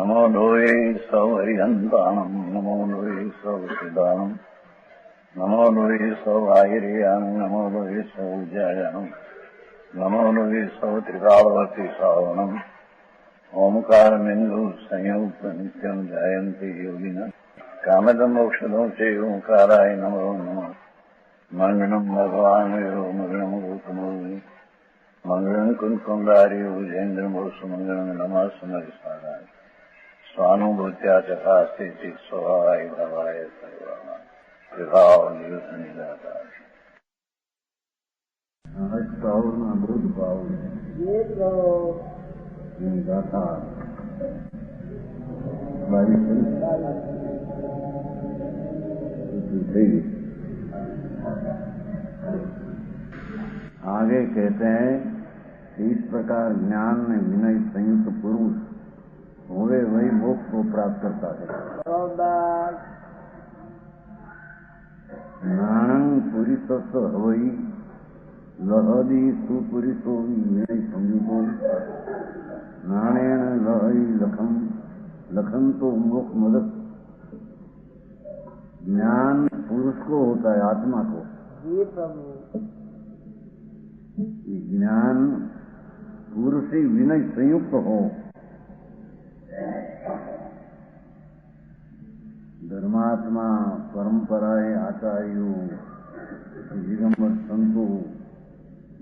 नमो लोये सौहरिहन्ताणम् नमो लोये सौसिदानम् नमो लोये सौभागिर्यानम् नमो लोये सौजायानम् नमो लोये सौत्रिकालवती सावनम् ओंकारमिन्दु संयुक्त नित्यम् जायन्ति योगिनः कामदम् मोक्षदम् च ओंकाराय नमो नमः मङ्गलम् भगवान् यो मङ्गलम् गौतमोऽवि मङ्गलम् कुन्कुण्डारि भुजेन्द्रमोसुमङ्गलम् नमः सुमरिसाराय स्वानुभूत्या चकास्ते चित् स्वभावाय भवाय सर्वाणाम् विभाव नियुक्त निराकार अमृत पाओ गाथा आगे कहते हैं इस प्रकार ज्ञान में विनय संयुक्त पुरुष होवे वही मोक्ष को प्राप्त करता है। नाणं पुरुषस्व हवई लहदी सुपुरुषो विनय संयुतो नाणेन लहई लखन तो मोक्ष मदद। ज्ञान पुरुष को होता है, आत्मा को। ज्ञान पुरुष ही विनय संयुक्त हो, धर्मात्मा परंपराएं आचार्यों दिगंबर संतो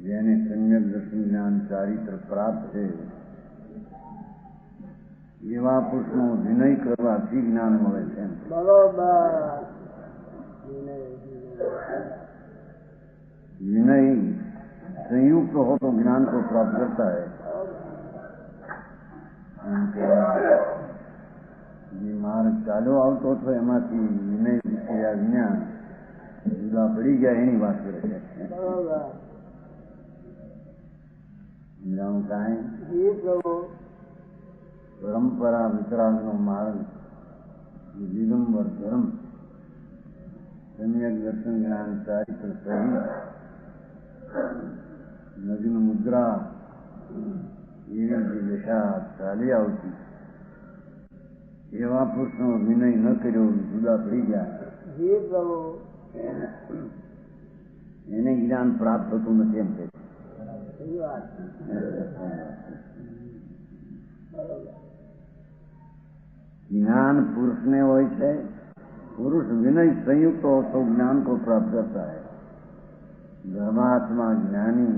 જેને सम्यक दर्शन ज्ञान चारित्र प्राप्त है એવા પુરુષનો વિનય કરવાથી જ્ઞાન મળે છે। વિનય संयुक्त हो तो ज्ञान को प्राप्त करता है। જે માર્ગ ચાલ્યો આવતો હતો એમાંથી વિનય વિષયા જ્ઞાન જુદા પડી ગયા એની વાત કરે છે। સમજાવું કાંઈ? પરંપરા વિતરાગનો માર્ગ દિગંબર ધર્મ सम्यक दर्शन ज्ञान चारित्र सहित नग्न मुद्रा એવી દશા ચાલી આવતી એવા પુરુષનો વિનય ન કર્યો, જુદા પડી ગયા, એને જ્ઞાન પ્રાપ્ત થતું નથી એમ કે ज्ञान पुरुष ने હોય છે। पुरुष विनय संयुक्त हो तो ज्ञान को प्राप्त करता है। धर्मात्मा ज्ञानी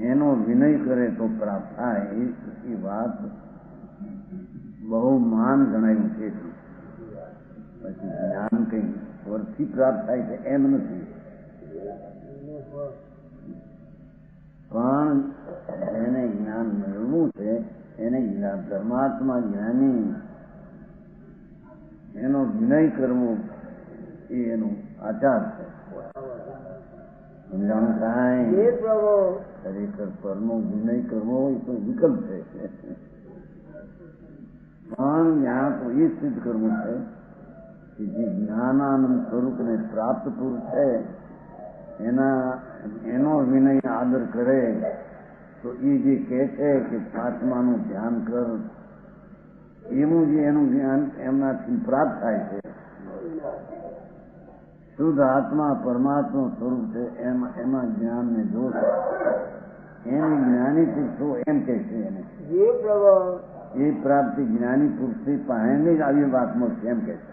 એનો વિનય કરે તો પ્રાપ્ત થાય એ વાત બહુ માન ગણાયું છે। પછી જ્ઞાન કઈ સ્વરથી પ્રાપ્ત થાય છે એમ નથી, પણ એને જ્ઞાન મેળવવું છે એને ધર્માત્મા જ્ઞાની એનો વિનય કરવો એ એનો આચાર છે। સમજાણું કાંઈ? ખરેખર પરનો વિનય કરવો એ તો વિકલ્પ છે, પણ ત્યાં તો એ સિદ્ધ કરવું છે કે જે જ્ઞાનાનંદ સ્વરૂપને પ્રાપ્ત પુરુષ છે એનો વિનય આદર કરે તો એ જે કહે છે કે આત્માનું ધ્યાન કર એવું જે એનું જ્ઞાન એમનાથી પ્રાપ્ત થાય છે। શુદ્ધ આત્મા પરમાત્મા સ્વરૂપ છે એમાં જ્ઞાનને જોશ એની જ્ઞાની પુરુષો એમ કહે છે એને એ પ્રાપ્તિ જ્ઞાની પુરુષની પહેલી જ આવી વાત મળશે એમ કહે છે।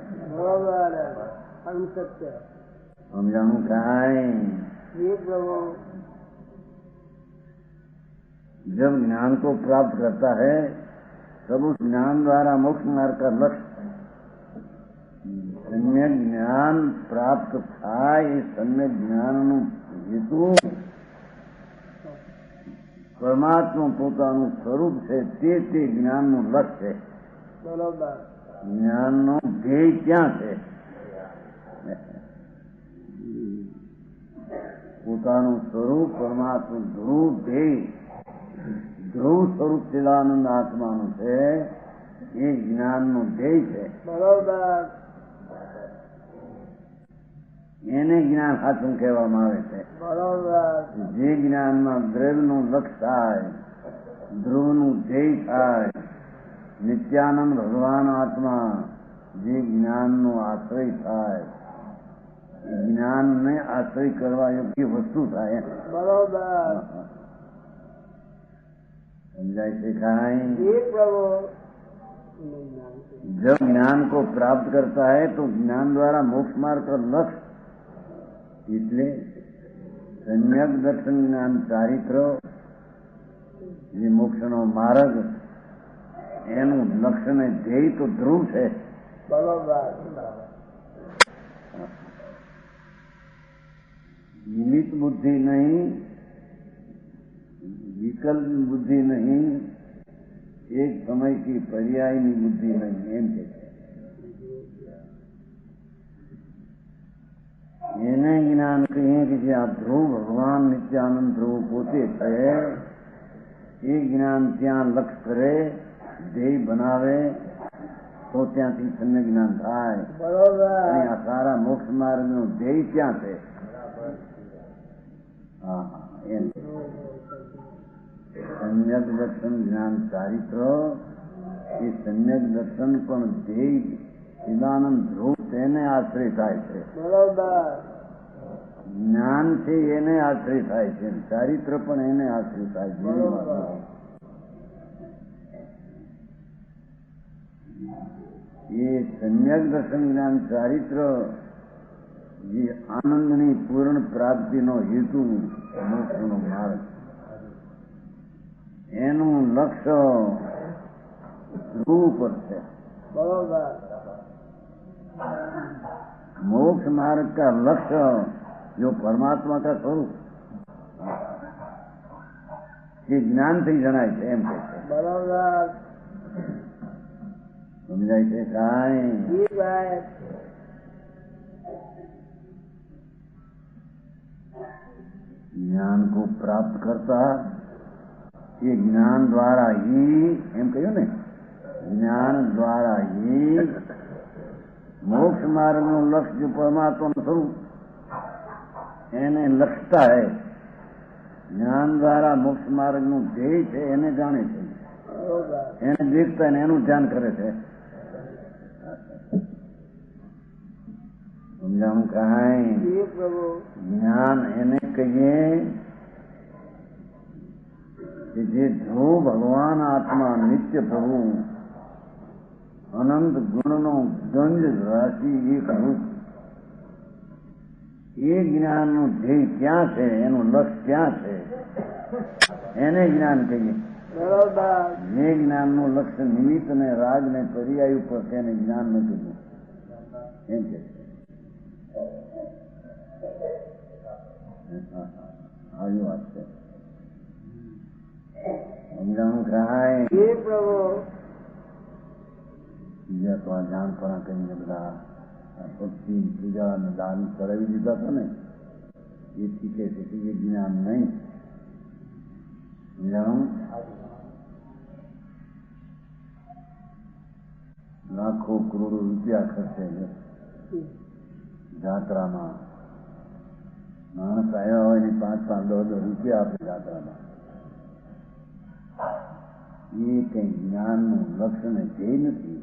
સમજાણું કાંઈ? जब ज्ञान को प्राप्त करता है तब उस ज्ञान द्वारा मोक्ष मार्ग का लक्ष्य सम्यक ज्ञान प्राप्त થાય એ सम्यक જ્ઞાનનું હેતુ પરમાત્મા પોતાનું સ્વરૂપ છે તે જ્ઞાનનું લક્ષ્ય છે। જ્ઞાનનો ધ્યેય ક્યાં છે? પોતાનું સ્વરૂપ પરમાત્મા ધ્રુવ ધ્યેય ધ્રુવ સ્વરૂપ ચિદાનંદ આત્માનું છે એ જ્ઞાનનું ધ્યેય છે। એને જ્ઞાન સાચું કહેવામાં આવે છે। જે જ્ઞાનમાં દ્રવ્યનું લક્ષ્ય થાય ધ્રુવનું ધ્યેય થાય. નિત્યાનંદ ભગવાન આત્મા જે જ્ઞાનનો આશ્રય થાય, જ્ઞાનને આશ્રય કરવા યોગ્ય વસ્તુ થાય. બરોબર. समझाई सिखाई. प्रभु जब ज्ञान को प्राप्त करता है तो ज्ञान द्वारा मोक्ष मार्ग का लक्ष्य, इसलिए सम्यक दर्शन ज्ञान ચારિત્ર જે મોક્ષનો માર્ગ એનું લક્ષ્ય ને ધ્યેય તો ધ્રુવ છે. બરોબર. નિમિત્ત બુદ્ધિ નહીં, विकल्प बुद्धि नहीं, एक समय की पर्यायनी बुद्धि नहीं. एम के એને જ્ઞાન કહીએ કે જે આ ધ્રુવ ભગવાન નિત્યાનંદ ધ્રુવ પોતે છે એ જ્ઞાન ત્યાં લક્ષ કરે, ધ્યેય બનાવે તો ત્યાંથી સમ્યક જ્ઞાન થાય. બરોબર. આ સારા મોક્ષ માર્ગનું ધ્યેય ક્યાં છે? હા એમ સમ્યક દર્શન જ્ઞાન ચારિત્ર એ સમ્યક દર્શન પણ ધ્યેય ચિદાનંદ ધ્રુવ તેને આશ્રય થાય છે. બરોબર. જ્ઞાન છે એને આશ્રય થાય છે, ચારિત્ર પણ એને આશ્રય થાય છે. એ સમ્યક દર્શન જ્ઞાન ચારિત્ર જે આનંદની પૂર્ણ પ્રાપ્તિનો હેતુ, મોક્ષનો માર્ગ, એનું લક્ષ્ય ધ્રુવ પર છે. બરોબર. मोक्ष मार्ग का लक्ष्य जो परमात्मा का स्वरूप ये ज्ञान से जनाय છે એમ કે છે. બરોબર. સમજાય છે કાંઈ? ज्ञान को प्राप्त करता ये ज्ञान द्वारा ही, એમ કહ્યું ને, જ્ઞાન દ્વારા ही मोक्ष मार्ग નું લક્ષ્ય જો પરમાત્માનું સ્વરૂપ એને લક્ષતા હે, જ્ઞાન દ્વારા મોક્ષ માર્ગ નું ધ્યેય છે એને જાણે છે, એને દેખતા ને એનું ધ્યાન કરે છે. સમજાણું કાંઈ? જ્ઞાન એને કહીએ કે જે ધ્રુવ ભગવાન આત્મા નિત્ય પ્રભુ અનંત ગુણનો ગંજ રાશિ એક રૂપ, એ જ્ઞાનનું ધ્યેય ક્યાં છે, એનું લક્ષ્ય ક્યાં છે, એને જ્ઞાન કહીએ. જે જ્ઞાનનું લક્ષ્ય નિમિત્ત ને રાગ ને પર્યાય ઉપર છે એને જ્ઞાન નથી એમ કે આવી વાત છે. સમજાણું કાંઈ? બીજા તો આ જાણપણા કરીને બધા ભક્તિ પૂજા અને દાન કરાવી દીધા હતા ને, એ શીખે છે કે એ જ્ઞાન નહીં. સમજાણું? લાખો કરોડો રૂપિયા ખર્ચે છે જાત્રામાં. માણસ આવ્યા હોય ને 5-5-10 રૂપિયા આપે જાત્રામાં. એ કઈ જ્ઞાનનું લક્ષ્ય ને ધ્યેય નથી.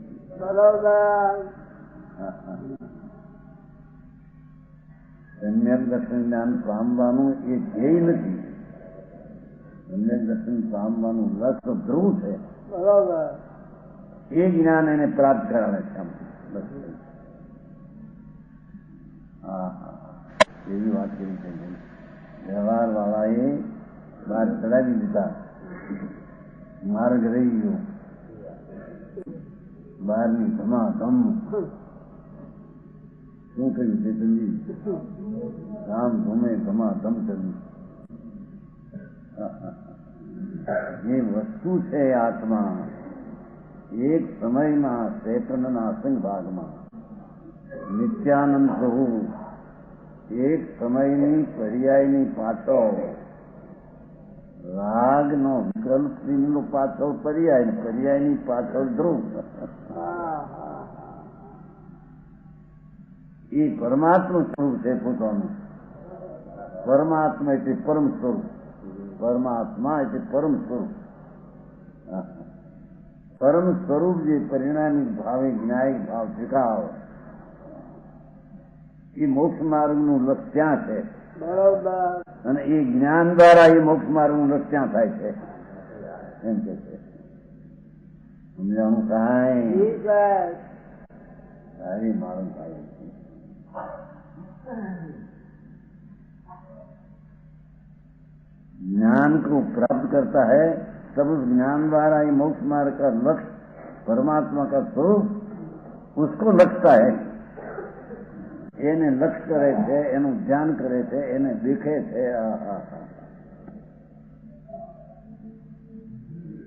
સમ્યક દર્શન જ્ઞાન પામવાનું એ ધ્યેય નથી. સમ્યક દર્શન પામવાનું લક્ષ્ય ધ્રુવ છે. એ જ્ઞાન એને પ્રાપ્ત કરાવે છે. એવી વાત કરી છે. વ્યવહાર વાળાએ બહાર ચડાવી દીધા, માર્ગ રહી ગયો, બહારની ધમાધમ. શું કહ્યું ચેતનજી? રામ ધૂમે ધમાધમ કર્યું. જે વસ્તુ છે આત્મા, એક સમયમાં ચેતનના અસંગ ભાગમાં નિત્યાનંદ પ્રભુ એક સમયની પર્યાયની પાછળ રાગનો વિકલ્પ પાછળ પર્યાય, પર્યાયની પાછળ ધ્રુવ. એ પરમાત્મા સ્વરૂપ છે પોતાનું. પરમાત્મા એટલે પરમ સ્વરૂપ, પરમાત્મા એટલે પરમ સ્વરૂપ. પરમ સ્વરૂપ જે પરિણામી ભાવે જ્ઞાયિક ભાવ સ્વીકાર એ મોક્ષ માર્ગનું લક્ષ્ય ત્યાં છે. બરોબર. અને એ જ્ઞાન દ્વારા એ મોક્ષ માર્ગનું લક્ષ્ય ત્યાં થાય છે એમ કે છે. સમજાણું કાંઈ સારી મારું થાય. ज्ञान को प्राप्त करता है तब उस ज्ञान द्वारा ये मोक्ष मार्ग का लक्ष्य परमात्मा का स्वरूप उसको लक्षता है. એને લક્ષ કરે છે, એનું ધ્યાન કરે છે, એને દેખે છે.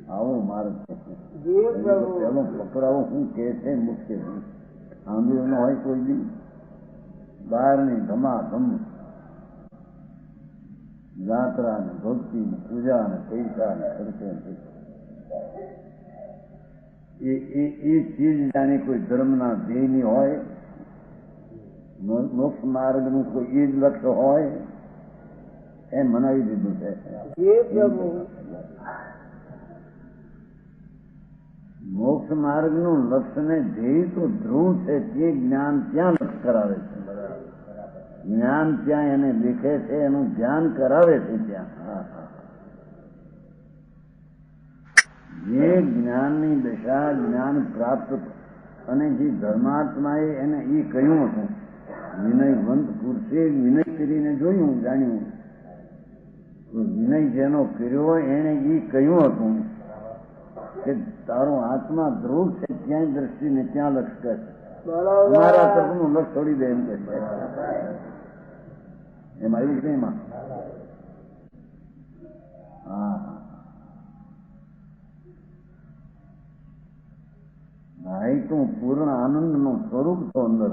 આવો માર્ગ પેલો પકડાવો શું કે છે મુશ્કેલ આંદોલન ન હોય કોઈ બી બહારની ધમાધમ યાત્રા ને ભક્તિ ને પૂજા ને પૈસા ને ખર્ચે એ ચીજ જાણે કોઈ ધર્મના ધ્યેયની હોય, મોક્ષ માર્ગનું કોઈ એ જ લક્ષ્ય હોય એમ મનાવી દીધું છે. મોક્ષ માર્ગનું લક્ષ્ય ને ધ્યેય તો ધ્રુવ છે તે જ્ઞાન ત્યાં લક્ષ્ય કરાવે છે. જ્ઞાન ત્યાં એને દેખે છે, એનું ધ્યાન કરાવે છે ત્યાં. જે જ્ઞાનની દશા જ્ઞાન પ્રાપ્ત અને જે ધર્માત્માએ એને એ કહ્યું હતું, વિનયવંત પુરુષે વિનય કરીને જોયું જાણ્યું, વિનય જેનો કર્યો એને એ કહ્યું હતું કે તારો આત્મા ધ્રુવ છે ત્યાં દ્રષ્ટિને ત્યાં લક્ષ્ય કરે. તમારા તરફનું લક્ષ છોડી દે એમ કે છે. એમ આવ્યું છે એમાં. હા ભાઈ તું પૂર્ણ આનંદ નું સ્વરૂપ તો અંદર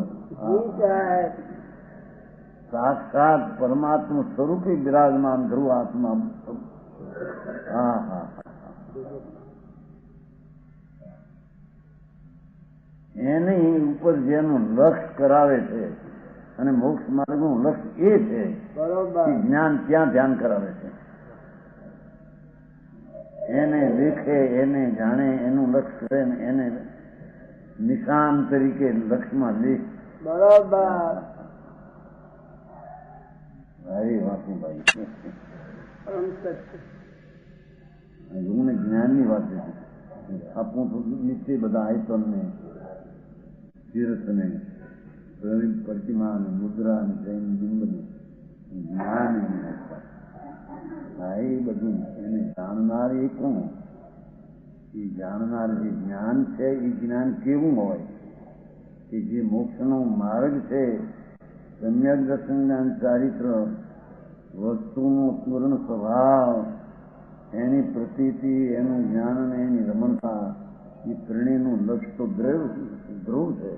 સાક્ષાત પરમાત્મા સ્વરૂપે બિરાજમાન ધ્રુવ આત્મા. હા હા એની ઉપર જેનું લક્ષ્ય કરાવે છે અને મોક્ષ માર્ગનું લક્ષ્ય એ છે કે જ્ઞાન ત્યાં ધ્યાન કરાવે છે. એને દેખે, એને જાણે, એનું લક્ષ્ય કરે, એને નિશાન તરીકે લક્ષ્યમાં લે. બરોબર. ભાઈ વાતું ભાઈ મને જ્ઞાનની વાત છે. આપણું નીચે બધા આયતનને તીર્થને પ્રતિમા ને મુદ્રા ને જૈન બિંબને જ્ઞાન એ બધું એને જાણનાર એ કોણ? એ જાણનાર જે જ્ઞાન છે એ જ્ઞાન કેવું હોય કે જે મોક્ષનો માર્ગ છે, સમ્યક દર્શન જ્ઞાન, ચારિત્ર, વસ્તુનો પૂર્ણ સ્વભાવ, એની પ્રતીતિ, એનું જ્ઞાન અને એની રમણતા, એ ત્રણેયનું લક્ષ્ય તો ધ્રુવ છે.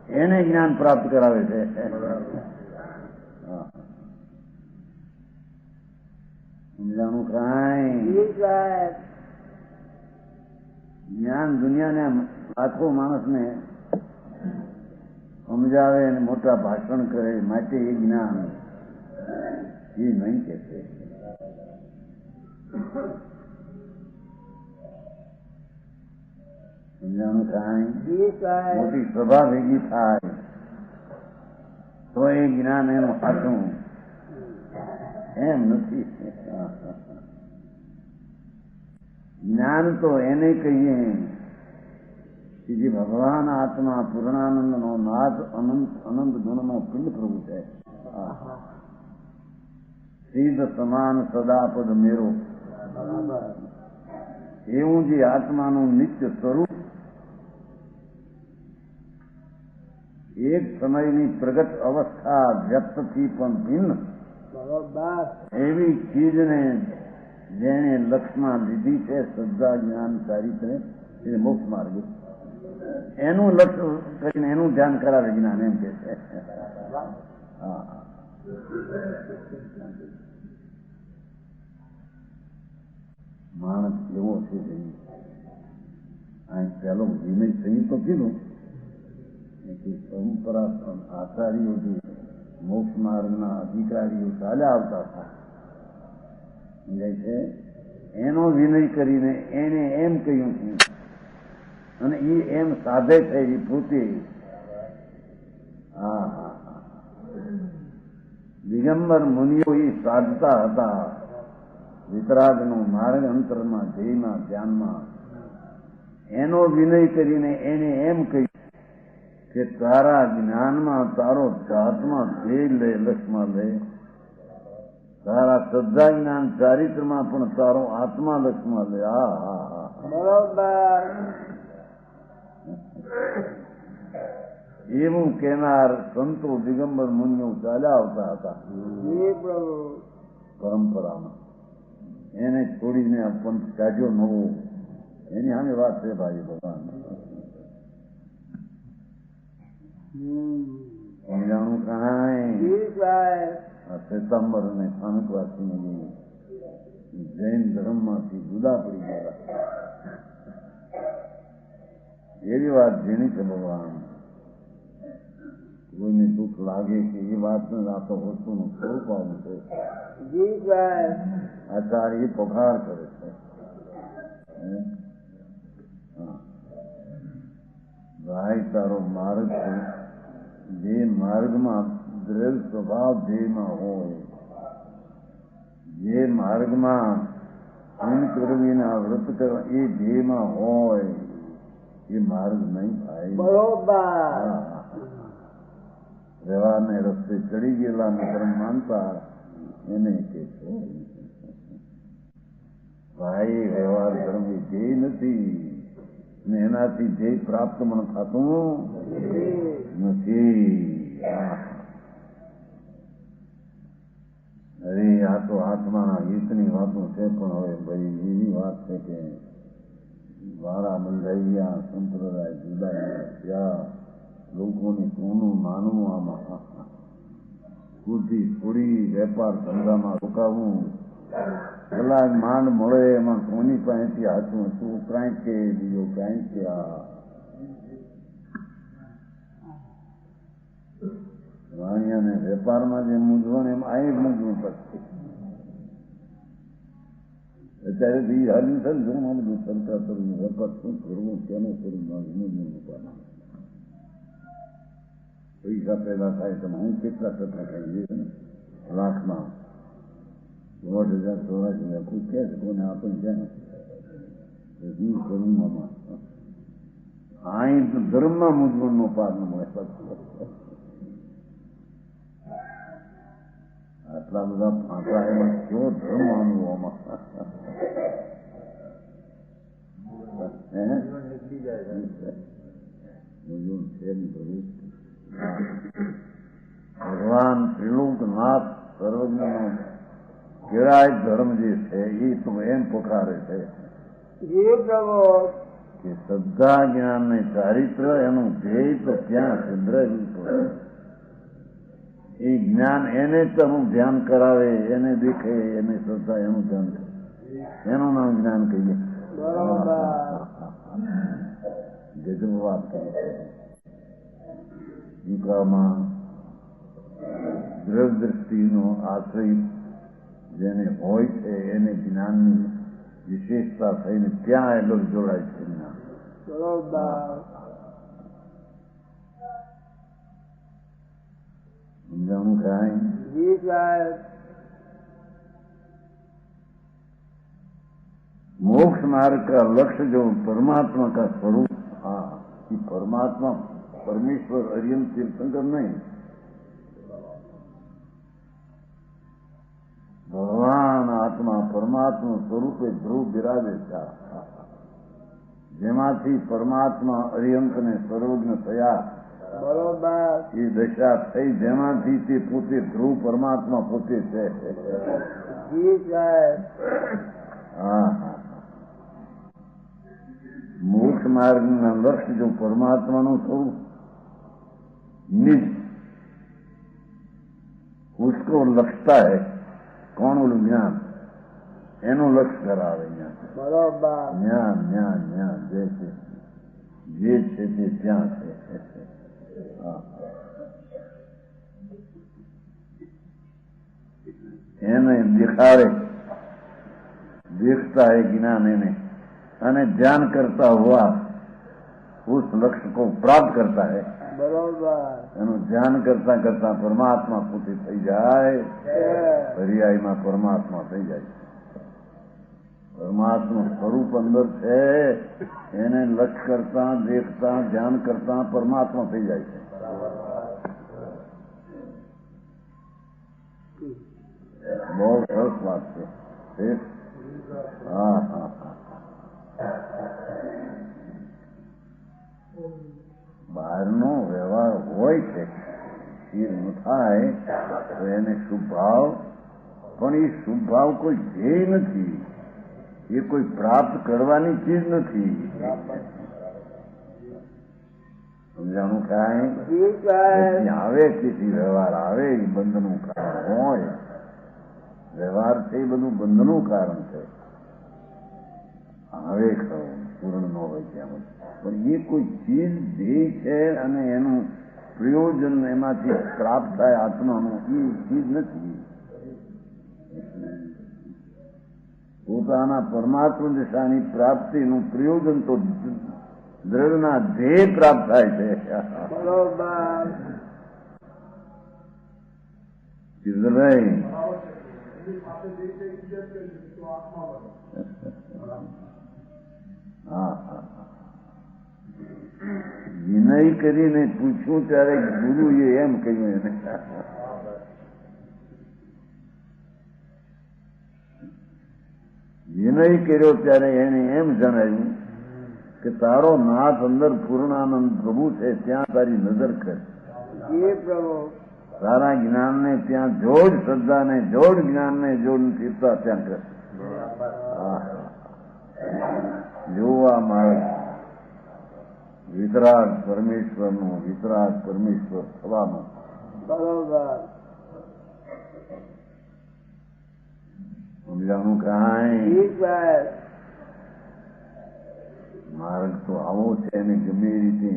એને જ્ઞાન પ્રાપ્ત કરાવે છે. સમજાણું કાંઈ? જ્ઞાન દુનિયાને લાખો માણસને સમજાવે અને મોટા ભાષણ કરે માટે એ જ્ઞાન એ નહીં કે છે. સમજાણું કાંઈ? મોટી સભા ભેગી થાય તો એ જ્ઞાન એનું સાચું એમ નથી. જ્ઞાન તો એને કહીએ કે જે ભગવાન આત્મા પૂર્ણાનંદનો નાદ અનંત ગુણનો પિંડ પ્રભુ છે. સીધ સમાન સદાપદ મેરો એવું જે આત્માનું નિત્ય સ્વરૂપ એક સમયની પ્રગટ અવસ્થા વ્યક્તથી પણ ભિન્ન એવી ચીજને જેને લક્ષ્યમાં લીધી છે, શ્રદ્ધા, જ્ઞાન, ચારિત્ર, એ મોક્ષ માર્ગ, એનું લક્ષ્ય કરીને એનું ધ્યાન કરાવે જ્ઞાન એમ કે છે. માણસ એવો છે અહીં પેલો વિનય સંહિત તો કીધું કે પરંપરા આચાર્યો જે મોક્ષ માર્ગના અધિકારીઓ ચાલ્યા આવતા હતા છે એનો વિનય કરીને એને એમ કહ્યું છે અને એ એમ સાધે થઈ પોતે. હા હા દિગંબર મુનિઓ એ સાધતા હતા વિતરાગનો માર્ગ અંતરમાં ધ્યેયમાં ધ્યાનમાં. એનો વિનય કરીને એને એમ કહ્યું કે તારા જ્ઞાનમાં તારો જાતમાં ધ્યેય લે, લક્ષમાં લે. તારા શ્રદ્ધા જ્ઞાન ચારિત્રમાં પણ તારો આત્મા લક્ષમાં લે. હા હા હા બરોબર. એવું કહેનાર સંતો દિગંબર મુનિઓ ચાલ્યા આવતા હતા પરંપરામાં. એને છોડીને આ પંથ કાઢ્યો નવો. એની સામે વાત છે ભાઈ ભગવાન. સમજાણું કાંઈ આ શ્વેતાંબર અને સ્થાનકવાસીને જૈન ધર્મમાંથી જુદા પડી ગયા એવી વાત જેની છે ભગવાન. કોઈને દુઃખ લાગે કે એ વાત આ તો વસ્તુનું સ્વરૂપ આવું છે. આચાર્ય પોકાર કરે છે. ભાઈ તારો માર્ગ છે, જે માર્ગમાં દ્રઢ સ્વભાવ ધ્યેયમાં હોય, જે માર્ગમાં પૂન કરવીના વ્રત કરવા એ ધ્યેયમાં હોય એ માર્ગ નહીં ભાઈ. બરોબર. વ્યવહારને રસ્તે ચડી ગયેલા ધર્મ માનતા એને કે છે ભાઈ વ્યવહાર ધર્મ એ ધ્યેય નથી ને એનાથી ધ્યેય પ્રાપ્ત પણ થતું નથી. અરે આ તો આત્માના હિતની વાતો છે પણ હવે ભાઈ એવી વાત છે કે વારા બંધાઈ ગયા, સંપ્રદાય જુદા થયા, લોકોને કોનું માનવું આમાં, ખુદી છોડી વેપાર ધંધામાં રોકાવું, કલાક માંડ મળે એમાં કોની પાસેથી હાથું શું કાંઈક કે બીજો કાંઈક કે આ વાણિયાને વેપારમાં જે મૂંઝવણ એમ આ મૂંઝવણ પડશે. અત્યારે બી હાલી છે ને ઘરમાં બધું સરકાર કરવું, વેપાર શું કરવું, કેનો કરવું, મૂંઝવણ પૈસા પેદા થાય તો હું કેટલા ટકા ખાઈ છે ને લાખમાં 8,000 84,000 કોઈ કહે છે કોને આપણને છે ને શું કરું આમાં. અહીં તો ધર્મમાં મૂંઝવણનો પાર ન મળે. આટલા બધા ફાંકા એમાં કેવો ધર્મ આનું આમાં ભગવાન ત્રિલોકનાથ સર્વજ્ઞનો કેળાય ધર્મ જે છે એ તો એમ પોકારે છે કે શ્રદ્ધા જ્ઞાન ને ચારિત્ર એનું ધ્યેય તો ત્યાં ચંદ્રરૂપ. એ જ્ઞાન એને તનું ધ્યાન કરાવે, એને દેખે, એને શ્રદ્ધા એનું ધ્યાન કરે, એનું નામ જ્ઞાન કહીએ. ગજબ વાત કરી છે. યુગામાં દ્રઢ દ્રષ્ટિનો આશ્રય જેને હોય છે એને જ્ઞાનની વિશેષતા થઈને ત્યાં એટલો જોડાય છે. समझाऊं क्या है जी साहब। मोक्ष मार्ग का लक्ष्य जो परमात्मा का स्वरूप, हाँ कि परमात्मा परमेश्वर अरियम तीर्थंकर नहीं, ભગવાન આત્મા પરમાત્મા સ્વરૂપે ધ્રુવ બિરાજે છે, જેમાંથી પરમાત્મા અરિયંતને સર્વજ્ઞ થયા. બરોબર. એ દશા થઈ જેમાંથી તે પોતે ધ્રુવ પરમાત્મા પોતે છે. જી સાહેબ. હા હા. મોક્ષ માર્ગના લક્ષ્ય જો પરમાત્માનું સ્વરૂપ निज उसको लक्षता है, कौन बोलू ज्ञान एनो लक्ष्य करावे. बरोबर. ज्ञान ज्ञान ज्ञान जैसे जे છે તે ત્યાં છે. એને દેખાડે देखता है ज्ञान इन्हें અને ધ્યાન કરતા हुआ उस लक्ष्य को प्राप्त करता है બરોબર એનું ધ્યાન કરતા કરતા પરમાત્મા પોતે થઈ જાય પર્યાયમાં પરમાત્મા થઈ જાય પરમાત્મા સ્વરૂપ અંદર છે એને લક્ષ્ય કરતા દેખતા ધ્યાન કરતા પરમાત્મા થઈ જાય છે બહુ સરસ વાત છે હા હા બહારનો વ્યવહાર હોય છે એ ન થાય તો એને શુભ ભાવ પણ એ શુભ ભાવ કોઈ ધ્યેય નથી એ કોઈ પ્રાપ્ત કરવાની ચીજ નથી સમજાણું કાંઈ આવે તેથી વ્યવહાર આવે એ બંધનું કારણ હોય વ્યવહાર છે એ બધું બંધનું કારણ છે આવે ખરો પૂર્ણ ન હોય ત્યાં પણ એ કોઈ ચીજ ધ્યેય છે અને એનું પ્રયોજન એમાંથી પ્રાપ્ત થાય આત્માનું એ ચીજ નથી પોતાના પરમાત્મા દિશાની પ્રાપ્તિનું પ્રયોજન તો દ્રઢના ધ્યેય પ્રાપ્ત થાય છે વિનય કરીને પૂછ્યું ત્યારે ગુરુએ એમ કહ્યું એને વિનય કર્યો ત્યારે એને એમ જણાવ્યું કે તારો નાથ અંદર પૂર્ણાનંદ પ્રભુ છે ત્યાં તારી નજર કર તારા જ્ઞાનને ત્યાં જોડ શ્રદ્ધાને જોડ જ્ઞાનને જોડ ચિંતા ત્યાં કર જોવા માર્ગ વિતરાગ પરમેશ્વરનો વિતરાગ પરમેશ્વર થવાનો બરોબર સમજાણું કાંઈ માર્ગ તો આવો છે અને ગમે એ રીતે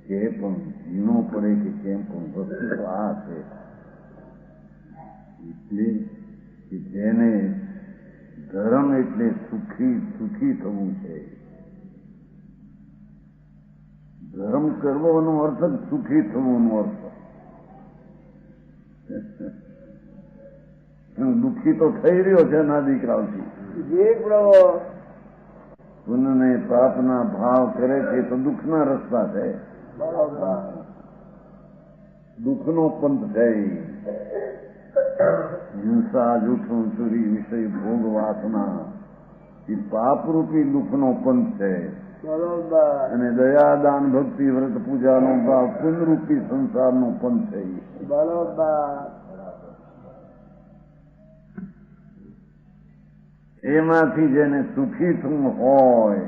કે પણ ઝીણો પડે કે કેમ પણ વસ્તુ તો આ છે એટલે કે જેને ધર્મ એટલે સુખી થવું છે ધર્મ કરવાનો અર્થ જ સુખી થવાનો અર્થ દુઃખી તો થઈ રહ્યો છે ના દીકરાઓથી પુણ્યને પાપના ભાવ કરે છે તો દુઃખના રસ્તા છે દુઃખનો પંથ છે હિંસા જૂઠું ચોરી વિષય ભોગ વાસના એ પાપરૂપી દુઃખનો પંથ છે અને દયા દાન ભક્તિ વ્રત પૂજાનો ભાવ પુનરૂપી સંસારનો પંથ છે એમાંથી જેને સુખી થવું હોય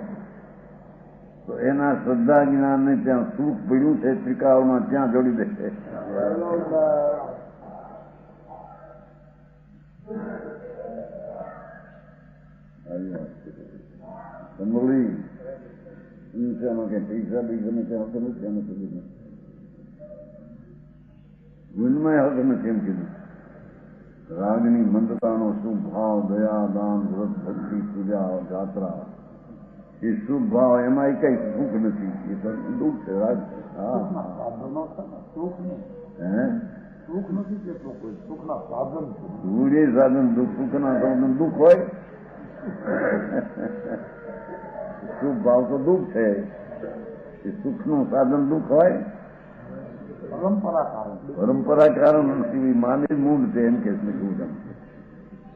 તો એના શ્રદ્ધા જ્ઞાનને ત્યાં સુખ પડ્યું છે ત્રિકાળમાં ત્યાં જોડી દેશે સંભળી કે પૈસા બીજાને ત્યાં હક નથી એનું કીધું ગુણમાં હક નથી એમ કીધું રાગની મંદતાનો શુભ ભાવ દયા દાન વ્રત ભક્તિ પૂજા જાત્રા એ શુભ ભાવ એમાં કઈ સુખ નથી એ તો દુઃખ છે રાગ સુખ નથી કેટલું કોઈ સુખના સાધન સૂર્ય સાધન સુખના સાધન દુઃખ હોય શુભ ભાવ તો દુઃખ છે એ સુખનું સાધન દુઃખ હોય પરંપરા કારણ નથી માની મૂળ છે એમ કે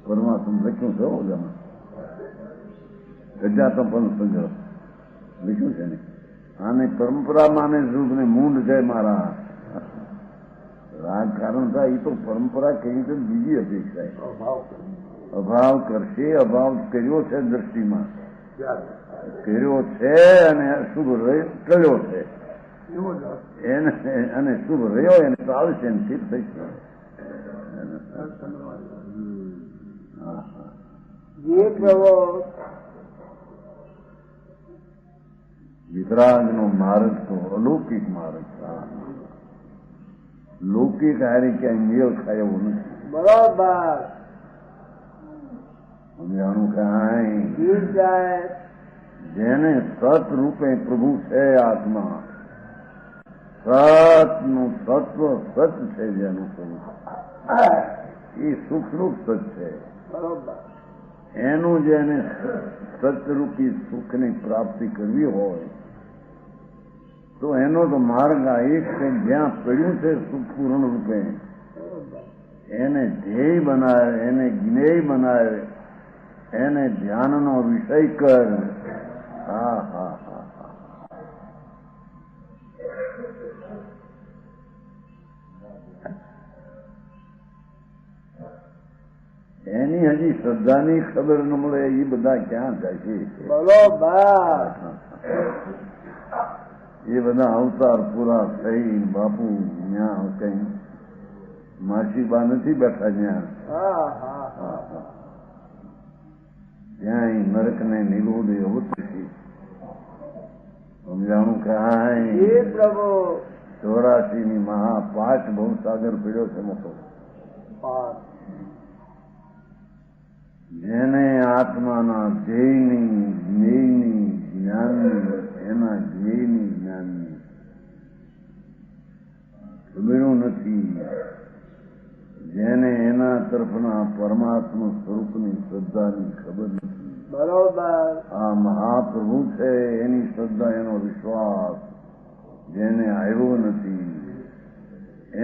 પરમાત્મા લખ્યું છે ઓલામાં ગજાતો પણ સંજોગ લખ્યું છે ને આને પરંપરા માને સુખ ને મૂંડ છે મારા રાગ કારણ થાય એ તો પરંપરા કઈ રીતે બીજી અપેક્ષા અભાવ કરશે અભાવ કર્યો છે દ્રષ્ટિમાં કર્યો છે અને શુભ ટળ્યો છે અને શુભ રહ્યો એને ચાલશે ને સ્થિર થઈ વિતરાગનો માર્ગ તો અલૌકિક માર્ગ લૌકિક હારે ક્યાંય મેળ ખાય એવું નથી બરોબર સમજાણું કાંઈ જેને સત રૂપે પ્રભુ છે આત્મા, સતનું તત્વ સત છે જેનું સ્વરૂપ એ સુખરૂપ સત છે. એનું જેને સતરૂપી સુખની પ્રાપ્તિ કરવી હોય તો એનો તો માર્ગ આ એક છે, જ્યાં પડ્યું છે સુખ પૂર્ણ રૂપે એને ધ્યેય બનાવે, એને જ્ઞેય બનાવે, એને ધ્યાનનો વિષય કર. હા હા હા હા. એની હજી શ્રદ્ધાની ખબર ન મળે એ બધા ક્યાં જશે? બરોબર. એ બધા અવતાર પૂરા થઈ બાપુ ત્યાં કઈ માસીબા નથી બેઠા જ્યાં ત્યાં નરક ને નિરોધે હોતી. સમજાણું કાંઈ? પ્રભુ 84 ની મહાપાઠ બહુ સાગર પીડ્યો છે મોટો. જેને આત્માના ધ્યેયની જ્ઞેયની જ્ઞાનની એના ધ્યેયની જ્ઞાનની ખબરું નથી, જેને એના તરફના પરમાત્મા સ્વરૂપની શ્રદ્ધાની ખબર નથી. બરોબર. આ મહાપ્રભુ છે એની શ્રદ્ધા, એનો વિશ્વાસ જેને આવ્યો નથી,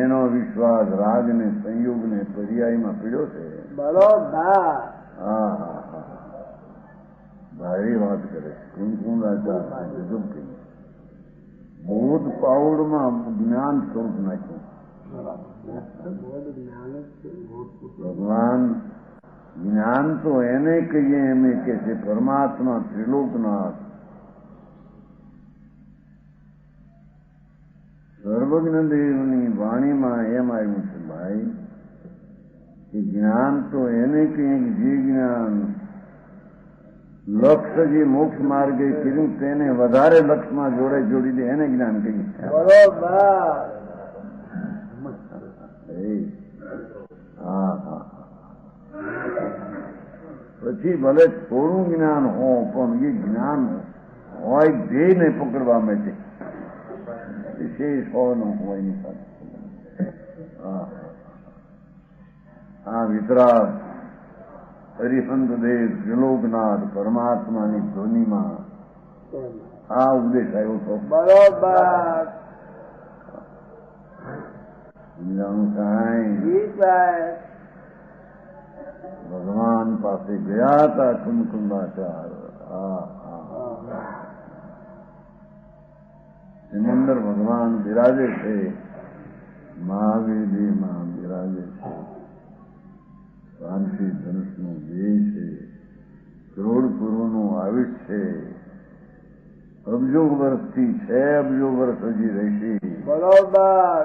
એનો વિશ્વાસ રાગને સંયોગને પર્યાયમાં પીડ્યો છે. બરોબર. હા હા હા. ભારી વાત કરે. કુમકુમ રાજા ગજબ કહી. બોધ પાવડમાં જ્ઞાન સ્વરૂપ નાખ્યું. ભગવાન જ્ઞાન તો એને કહીએ એમ કે છે પરમાત્મા ત્રિલોકનાથ સર્વજ્ઞ દેવની વાણીમાં એમ આવ્યું છે ભાઈ કે જ્ઞાન તો એને કહીએ જે જ્ઞાન લક્ષ્ય જે મોક્ષ માર્ગે કર્યું તેને વધારે લક્ષ્યમાં જોડી દે એને જ્ઞાન કહીએ. બરોબર. હા હા. પછી ભલે થોડું જ્ઞાન હો પણ એ જ્ઞાન હોય ધ્યેયને પકડવા માટે વિશેષ હોય ન હોય એની સાથે. આ વિતરાગ હરિહંત દેવ ત્રિલોકનાથ પરમાત્માની ધ્વનિમાં આ ઉપદેશ આવ્યો હતો. બરોબર. સમજાણું કાંઈ? ભગવાન પાસે ગયા હતા કુમકુંદાચાર. સિમંદર ભગવાન બિરાજે છે, મહાવીરમાં બિરાજે છે, શાંતિ ધનુષનું ધ્યેય છે, કરોડ પૂર્વનું આયુષ છે, અબજો વર્ષથી છે, અબજો વર્ષ હજી રહેશે. બરોબર.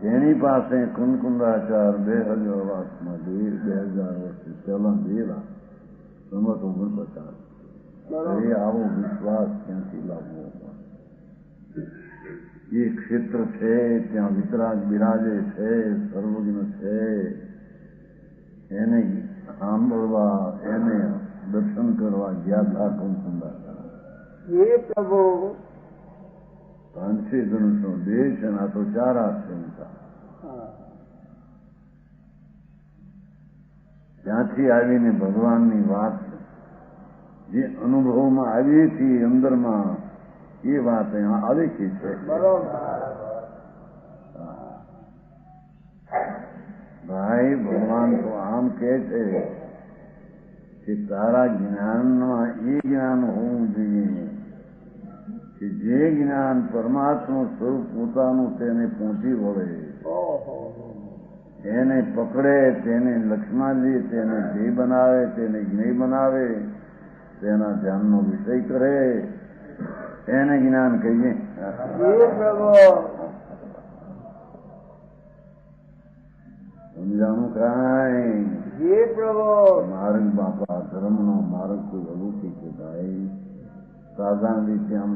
એની પાસે કુંદકુંદાચાર 2000 વર્ષમાં 2000 વર્ષથી પહેલા દેલા સમત 49. એ આવો વિશ્વાસ ક્યાંથી લાવવો? એ ક્ષેત્ર છે ત્યાં વિતરાગ બિરાજે છે, સર્વજ્ઞ છે, એને સાંભળવા એને દર્શન કરવા ગયા હતા કુંદકુંદાચાર. એ પ્રભુ 500 ધનુષનો દેહ છે ને આ તો 4 હાથ છે. ત્યાંથી આવીને ભગવાનની વાત જે અનુભવમાં આવી હતી અંદરમાં એ વાત અહીંયા આલેખી છે. ભાઈ ભગવાન તો આમ કે છે કે તારા જ્ઞાનમાં એ જ્ઞાન હોવું જોઈએ કે જે જ્ઞાન પરમાત્મા સ્વરૂપ પોતાનું તેને પહોંચી વળે, એને પકડે, તેને લક્ષ્યમાં લે, તેને ધ્યેય બનાવે, તેને જ્ઞેય બનાવે, તેના ધ્યાનનો વિષય કરે, એને જ્ઞાન કહીએ. સમજાણું કાંઈ? માર્ગ બાપા ધર્મનો માર્ગ કોઈ અલૌકિક છે ભાઈ. સાધારણ રીતે આમ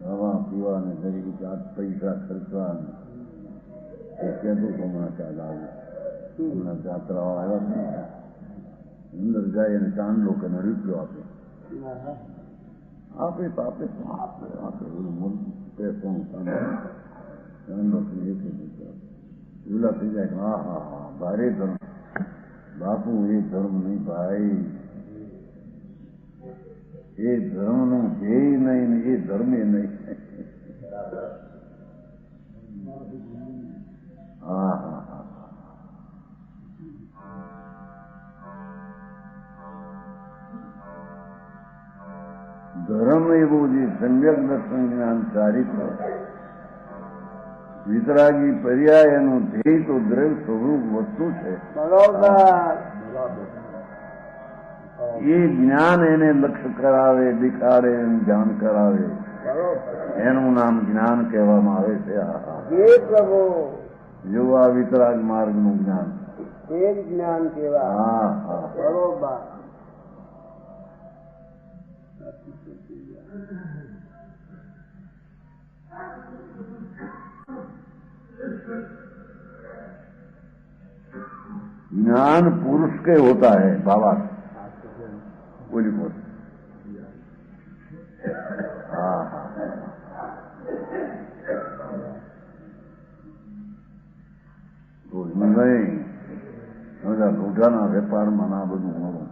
ખાવા પીવાને દરેક 8 પૈસા ખર્ચવા કહેતું હમણાં ચાલ આવે હમણાં જાત્રાઓ આવ્યા જાય અને ચાંદલો કે રૂપિયો આપે આપે તો આપે તો આપે આપે પૈસાનું ચાંદલો એક ઝૂલા થઈ જાય. હા હા હા ભારે ધર્મ બાપુ એ ધર્મ નહીં ભાઈ, એ ધર્મનું ધ્યેય નહીં ને એ ધર્મે નહીં. હા હા હા ધર્મ એવું જે સમ્યક દર્શન જ્ઞાન ચારિત્ર વિતરાગી પર્યાય એનું ધ્યેય તો દ્રવ્ય સ્વરૂપ વસ્તુ છે. એ જ્ઞાન એને લક્ષ્ય કરાવે, દેખાડે, ધ્યાન કરાવે, એનું નામ જ્ઞાન કહેવામાં આવે છે. જો આ વિતરાગ માર્ગ નું જ્ઞાન એ જ્ઞાન કહેવાય. હા હા બરોબર. ज्ञान पुरुष के होता है बाबा बोली बोल. हाँ हाँ नहीं લોઢાના વેપારમાં ના બધું મળું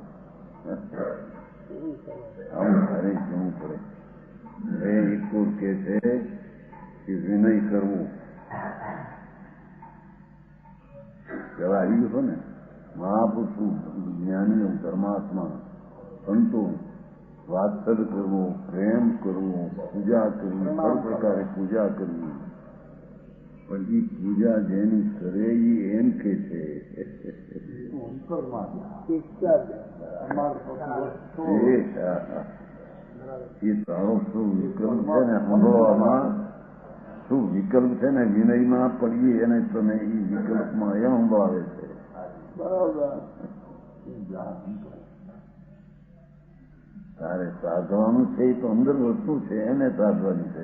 આવું ઘરે જવું પડે. એ એક કે છે કે વિનય કરવું પેલા આવી ગયો ને મહાપુરુષો જ્ઞાનીઓ ધર્માત્મા સંતો વાત્સલ કરવો, પ્રેમ કરવો, પૂજા કરવી, હર પ્રકારે પૂજા કરવી. પણ એ પૂજા જેની કરે એમ કે છે એ તારો શું વિકલ્પ છે ને સાંભળવામાં શું વિકલ્પ છે ને વિનયમાં પડીએ એને તમે એ વિકલ્પમાં એમ સંભળાવે છે. તારે સાધવાનું છે એ તો અંદર વસ્તુ છે એને સાધવાની છે,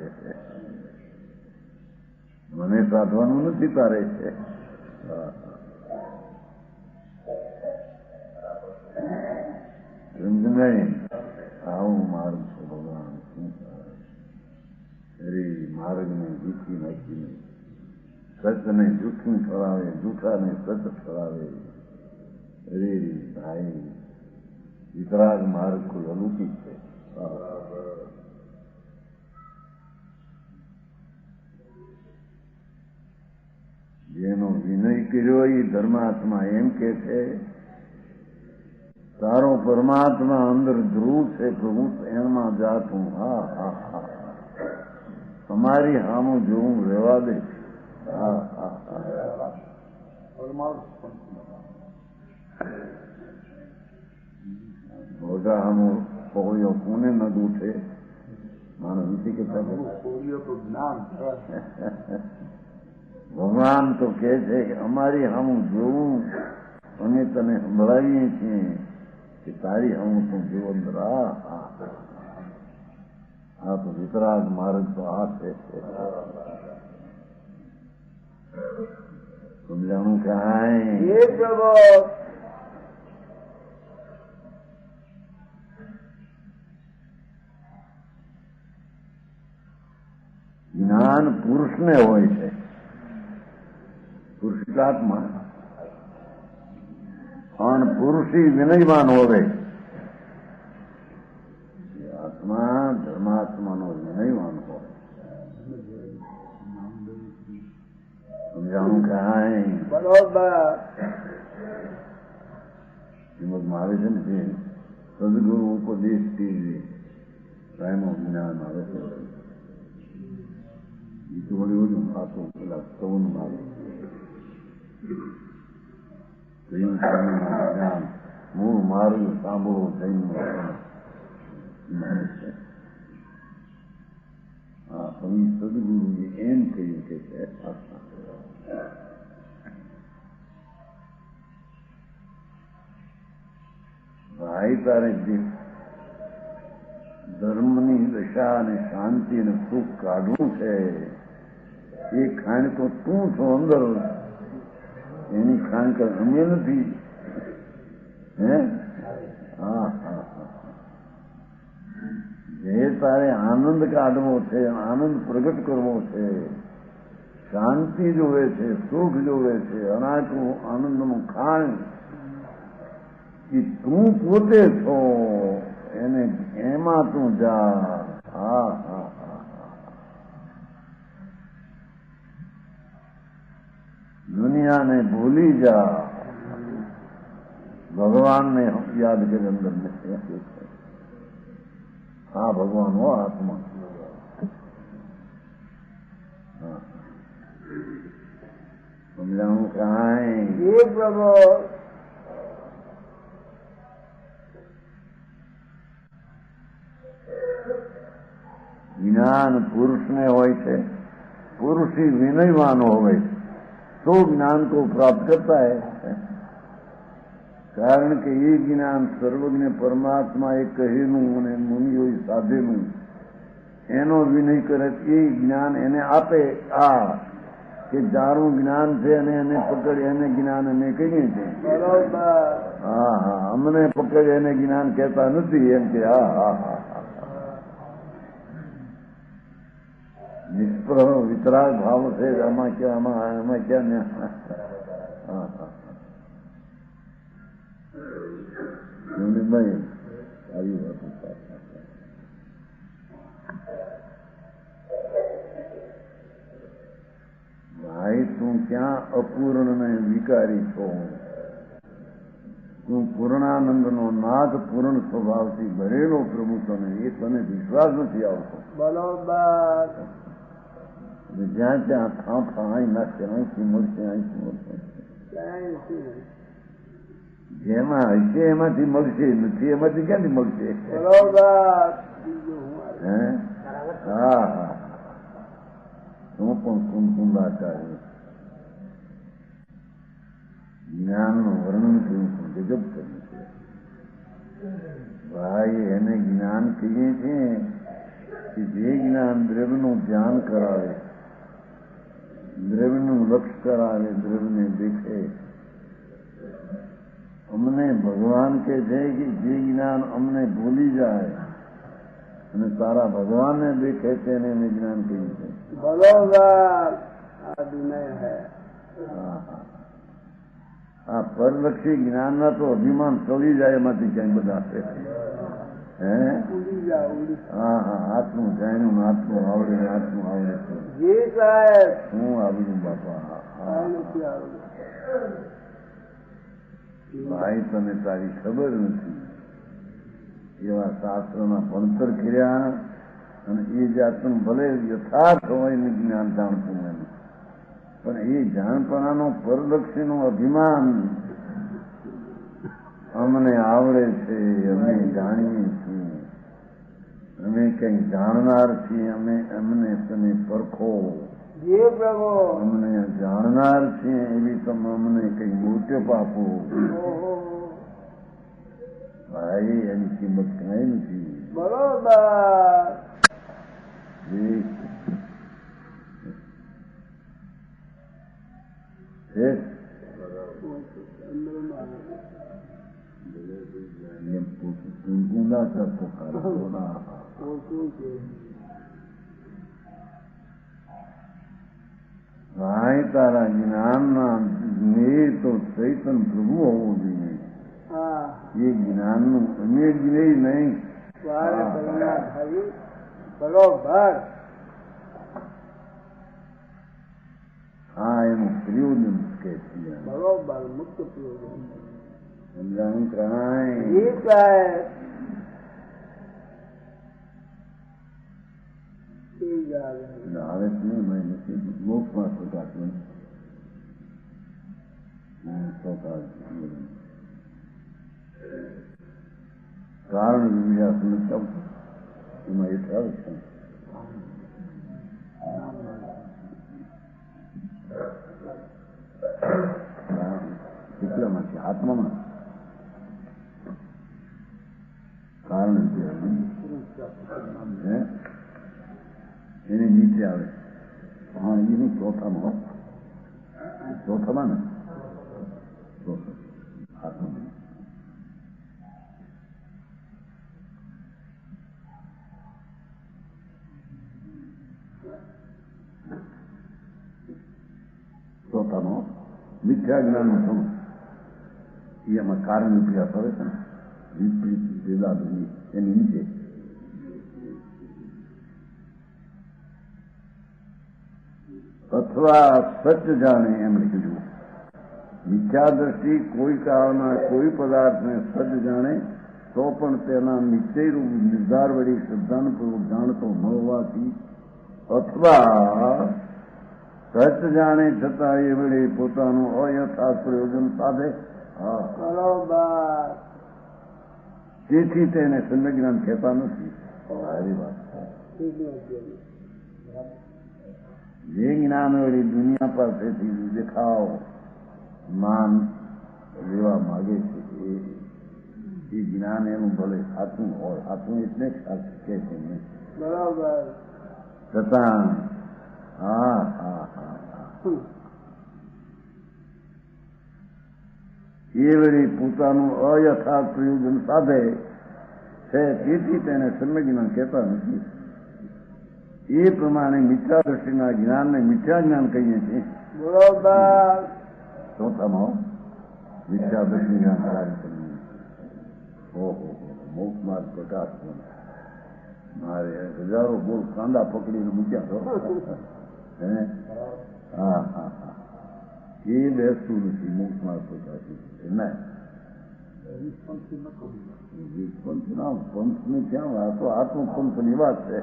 મને સાધવાનું નથી તારે છે. સમજ આવું માર્ગ છે ભગવાન. અરે માર્ગને જીતી નાખીને સચને જૂઠું ઠરાવે, જૂઠાને સચ ઠરાવે. અરે ભાઈ વિતરાગ માર્ગ કોઈ અલૌકિક છે. જેનો વિનય કર્યો એ ધર્માત્મા એમ કે છે તારો પરમાત્મા અંદર ધ્રુવ છે પ્રભુ એમાં જાતું. હા હા હા તમારી હામું જોવું રહેવા દે. હા હા હા મોટા હામું પહોળ્યો કોને ન દૂઠે માણસ નથી કેતા ભગવાન તો કે છે કે અમારી હામું જોવું અમે તને સંભળાવીએ છીએ કે તારી હામું તું જીવન રાહ. આ તો વિતરાગ માર્ગ તો આ છે. સમજાણું કાંઈ જ્ઞાન પુરુષને હોય છે, પુરુષાત્મા અને પુરુષી વિનયવાન હોવે. આત્મા ધર્માત્માનો વિનયવાન હોય. સમજાણું કાંઈ બરોબર. એમાં આવે છે ને જે સદગુરુ ઉપદેશથી કાયમો જ્ઞાન આવે છે એ તો વળી બધું ખાતું પેલા સૌન મારે જ્ઞાન મૂળ મારું સાંભળવું થઈને હા પણ સદગુરુએ એમ કહ્યું કે ભાઈ તારે જે ધર્મની દશા અને શાંતિ અને સુખ કાઢવું છે એ ખાણ તો તું છો અંદર, એની ખાણ કર અમે નથી. હે તારે આનંદ કાઢવો છે, આનંદ પ્રગટ કરવો છે, શાંતિ જોવે છે, સુખ જોવે છે, અનાટું આનંદનું ખાણ કે તું પોતે છો એને એમાં તું જા. હા હા હા, દુનિયાને ભૂલી જા, ભગવાનને યાદ કરે અંદર. હા ભગવાન હો આત્મા. સમજાણું કાંઈ? પ્રભુ જ્ઞાન પુરુષને હોય છે, पुरुष ही विनयवान होवे तो ज्ञान को प्राप्त करता है. કારણ કે એ જ્ઞાન સર્વજ્ઞ પરમાત્મા એ કહેલું અને મુનિઓએ સાધેલું એનો વિનય કરે એ જ્ઞાન એને આપે. આ કે જારું જ્ઞાન છે અને એને પકડ એને જ્ઞાન અમે કહીએ છીએ. હા હા, અમને પકડ એને જ્ઞાન કહેતા નથી એમ કે હા હા હા નિષ્પ્રહ વિતરાગ ભાવ છે આમાં ક્યાં આમાં ક્યાં હા હા ભાઈ આવી વાત. ભાઈ તું ક્યાં અપૂર્ણ ને વિકારી છો? તું પૂર્ણાનંદનો નાથ પૂર્ણ સ્વભાવથી ભરેલો પ્રભુ તને એ તને વિશ્વાસ નથી આવતો. બરોબર. જ્યાં ત્યાં થાંફા અહીં નાખશે અહીંથી મળશે અહીંથી મળશે. જેમાં હશે એમાંથી મળશે, નથી એમાંથી ક્યાંથી મળશે? બરોબર. હે હા હા, હું પણ કુંકુંદાકાર જ્ઞાનનું વર્ણન કર્યું પણ ગજબ કર્યું છે ભાઈ. એને જ્ઞાન કહીએ છીએ કે જે જ્ઞાન દ્રવ્યનું ધ્યાન કરાવે, દ્રવ્યનું લક્ષ્ય કરાવે, દ્રવ્યને દેખે. અમને ભગવાન કે છે કે જે જ્ઞાન અમને ભૂલી જાય અને તારા ભગવાનને દેખે છે એને અમે જ્ઞાન કહ્યું છે. બરોબર. આ પરલક્ષી જ્ઞાનના તો અભિમાન ચડી જાય એમાંથી ક્યાંય બધા છે. હે હા હા, આટલું જાણ્યું આટલું આવડે આટલું આવડે છે. શું આવ્યું બાપા? ભાઈ તને તારી ખબર નથી. એવા શાસ્ત્રના ભણતર કર્યા અને એ જાતનું ભલે યથાર્થ હોય ને જ્ઞાન જાણતું એમ, પણ એ જાણપણાનો પરલક્ષીનું અભિમાન અમને આવડે છે, અમે જાણીએ છીએ, અમે કંઈ જાણનાર છીએ, અમે અમને તમે પરખો, અમને જાણનાર છીએ એવી તમે અમને કંઈ મોટપ આપો. ભાઈ એની કિંમત કઈ નથી. બરોબર. ભાઈ તારા જ્ઞાનના જ્ઞેય તો ચૈતન પ્રભુ હોવું જોઈએ. એ જ્ઞાનનું અન્ય જ્ઞેય નહીં. બરોબર. હા, એનું પ્રયોજન કે છે. બરોબર, મુક્ત પ્રયોજન. સમજાણું કાંઈ? આવે જ નહીં, મેં નથી મોક્ષમાં પ્રકાશ નહીં. કારણ બીજા સમજતા એમાં એ થાય છે. કેટલામાં છે? આત્મામાં કારણ એની નીચે આવે. હા, એની ચોથામાં ચોથામાં ને આત્મા મિથ્યા જ્ઞાનનું સ્વરૂપ એ એમાં કારણ વિક્રિયા કરે છે ને વિપરીત ભેદાભેદી એની નીચે અથવા સત્ય જાણે એમ લખ્યું. મિથ્યા દ્રષ્ટિ કોઈ કાળમાં કોઈ પદાર્થને સત્ય જાણે તો પણ તેના નિશ્ચયરૂપ નિર્ધાર વળી શ્રદ્ધાનપૂર્વક જાણતો ન હોવાથી અથવા સત્ય જાણે છતાં એ વડે પોતાનું અયથાર્થ પ્રયોજન સાધે તેથી તેને સમ્યક જ્ઞાન કહેતા નથી. સારી વાત. જે જ્ઞાન વળી દુનિયા પાસેથી દેખાવ માન લેવા માગે છે એ જ્ઞાન એનું ભલે સાચું હોય, સાચું એટલે સાચું કે છે નહીં બરાબર છતાં હા હા હા એ વળી પોતાનું અયથાર્થ પ્રયોજન સાધે છે તેથી તેને સમ્યક જ્ઞાન કહેતા નથી. એ પ્રમાણે મિથ્યા દ્રષ્ટિના જ્ઞાનને મિથ્યા જ્ઞાન કહીએ છીએ. બરોબર. ચોથામાં મિથ્યા દ્રષ્ટિ જ્ઞાન કાર્યક્રમ ઓહો મોક્ષ માર્ગ પ્રકાશ મારે હજારો બોલ કાંદા પકડીને મૂક્યા તો હે હા હા હા એ બેસતું નથી મોક્ષ માર્ગ પ્રકાશ ના પંથની ક્યાં વાતો આત્મપંથની વાત છે.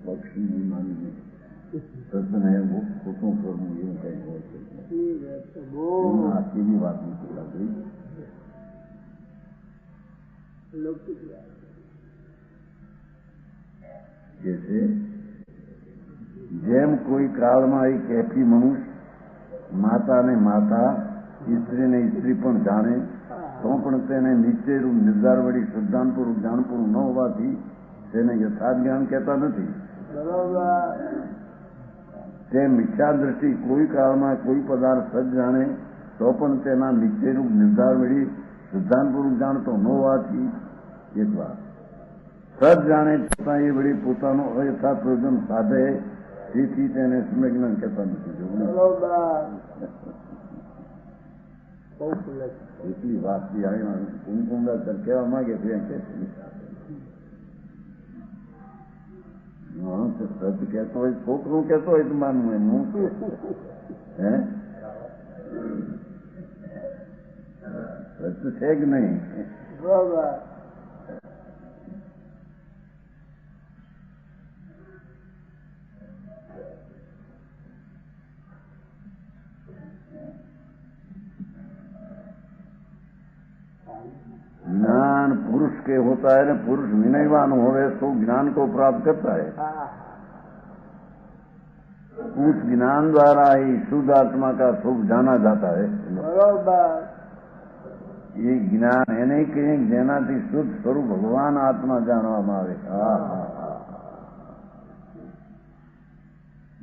પક્ષી માનીને સદને ખોટું કરવું એવું કઈ હોય છે. આખી વાત નથી લાગી. કે છે જેમ કોઈ કાળમાં એક એફી મનુષ્ય માતાને માતા સ્ત્રીને સ્ત્રી પણ જાણે તો પણ તેને નિશ્ચયરૂપ નિર્ધાર વળી શ્રદ્ધાનપૂર્વક જાણપૂર્વક ન હોવાથી તેને યથાર્થ જ્ઞાન કહેતા નથી. તે મિથ્યા દ્રષ્ટિ કોઈ કાળમાં કોઈ પદાર્થ સજ જાણે તો પણ તેના નિશ્ચયરૂપ નિર્ધાર વળી શ્રદ્ધાનપૂર્વક જાણતો ન હોવાથી એક વાત સજ જાણે છતાં એ વળી પોતાનું અયથાર્થ પ્રયોજન સાધે તેથી તેને સમ્યક જ્ઞાન કહેતા નથી. એટલી વાત કુમકુમદાસર કહેવા માંગે છે એમ કે સચ કહેતો હોય છોકરું કહેતો હોય તો માનવું એમ હું હે સચ છે કે નહીં? ज्ञान पुरुष के होता है ना, पुरुष विनयवान होवे तो ज्ञान को प्राप्त करता है. उस ज्ञान द्वारा ही शुद्ध आत्मा का स्वरूप जाना जाता है. बराबर. ये ज्ञान है नहीं कि જેનાથી શુદ્ધ સ્વરૂપ ભગવાન આત્મા જાણવામાં આવે.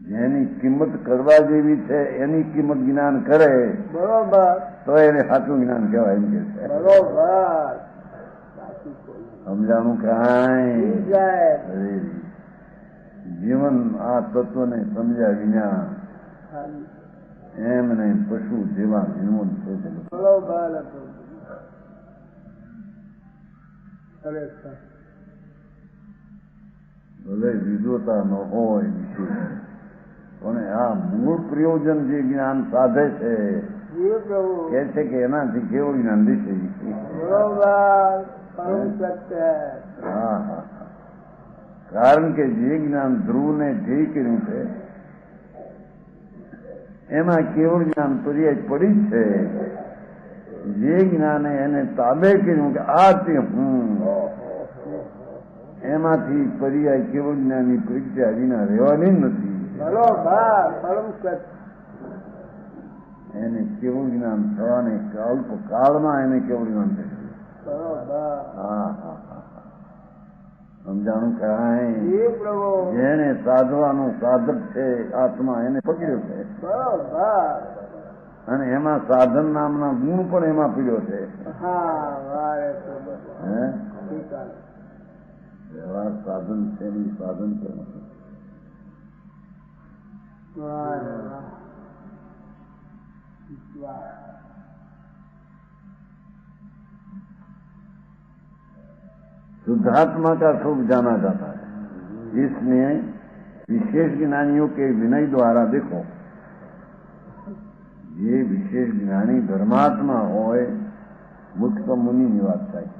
જેની કિંમત કરવા જેવી છે એની કિંમત જ્ઞાન કરે બરોબર તો એને સાચું જ્ઞાન કહેવાય એમ કે છે. બરોબર. સમજાણું કાંઈ જીવન આ તત્વને સમજ્યા વિના એમને પશુ જેવા જીવન છે. ભલે વિદ્વતા ન હોય વિશેષ પણ આ મૂળ પ્રયોજન જે જ્ઞાન સાધે છે કે છે કે એનાથી કેવું જ્ઞાન દિશે. હા હા કારણ કે જે જ્ઞાન ધ્રુવને ધ્યેય કર્યું છે એમાં કેવળ જ્ઞાન પર્યાય પડી જ છે. જે જ્ઞાને એને તાબે કર્યું કે આ તે હું એમાંથી પર્યાય કેવળ જ્ઞાનની પરીક્ષા વિના રહેવાની નથી. એને કેવું જ્ઞાન થવાને અલ્પ કાળમાં એને કેવું જ્ઞાન થશે. હા હા હા સમજાણું કાંઈ જેને સાધવાનું સાધક છે આત્મા એને પકડ્યો છે. અને એમાં સાધન નામના ગુણ પણ એમાં પીડ્યો છે. વ્યવહાર સાધન છે નહીં, સાધન છે નથી. शुद्धात्मा का स्वरूप जाना जाता है, इसलिए विशेष ज्ञानियों के विनय द्वारा देखो, ये विशेष ज्ञानी धर्मात्मा હોય મુક્ત મુનિની વાત થાય.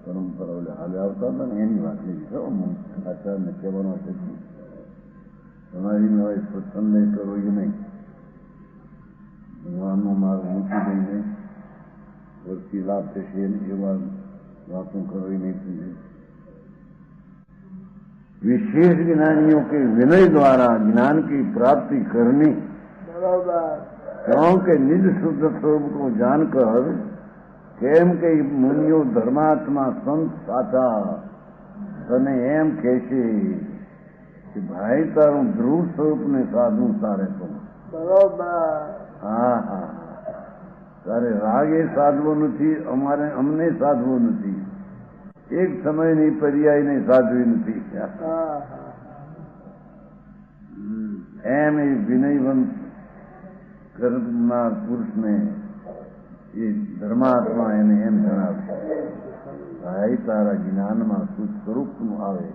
પરંપરા હાલે આવતા હતા ને એની વાત નહીં. આચાર્યને કહેવાનો છે તમારી હોય સંદેહ કરો એ નહીં. ભગવાનનો માર્ગ મૂકી દઈને વસ્તી લાભ થશે એવા बातों करनी नहीं चाहिए. विशेष ज्ञानियों के विनय द्वारा ज्ञान की प्राप्ति करनी, क्योंकि निज शुद्ध स्वरूप को जानकर केम के मुनियो धर्मात्मा संत साचा तने एम कहશે કે ભાઈ તારું ધ્રુવ સ્વરૂપને સાધું તારે તો બરોબર. હા હા, તારે રાગ એ સાધવો નથી, અમને સાધવો નથી, એક સમયની પર્યાયને સાધવી નથી. એમ એ વિનયવંત કરનાર પુરુષને એ ધર્માત્મા એને એમ જણાવશે, ભાઈ તારા જ્ઞાનમાં શુદ્ધ સ્વરૂપનું આવે.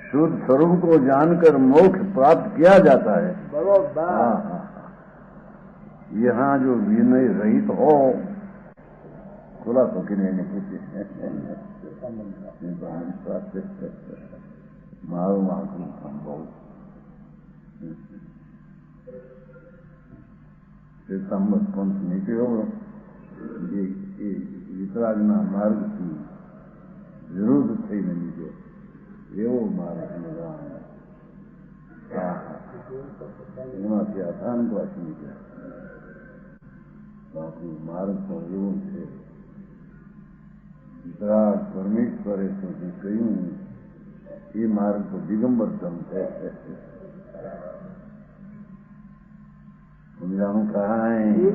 शुद्ध स्वरूप को जानकर मोक्ष प्राप्त किया जाता है. हाँ हाँ, यहाँ जो विनय रहित हो, खुला तो कि नहीं पूछे मारू आंखों काम बहुत સંમત પંથ નીકળ્યો એ વિતરાગના માર્ગથી વિરુદ્ધ થઈને નીકળ્યો એવો માર્ગ એમાંથી અચાનકવાસી નીકળ્યા. આપણું માર્ગ પણ એવું છે. વિતરાગ પરમેશ્વરે તો જે કહ્યું એ માર્ગ તો દિગંબર ધર્મ છે. સમજાણું કાંઈ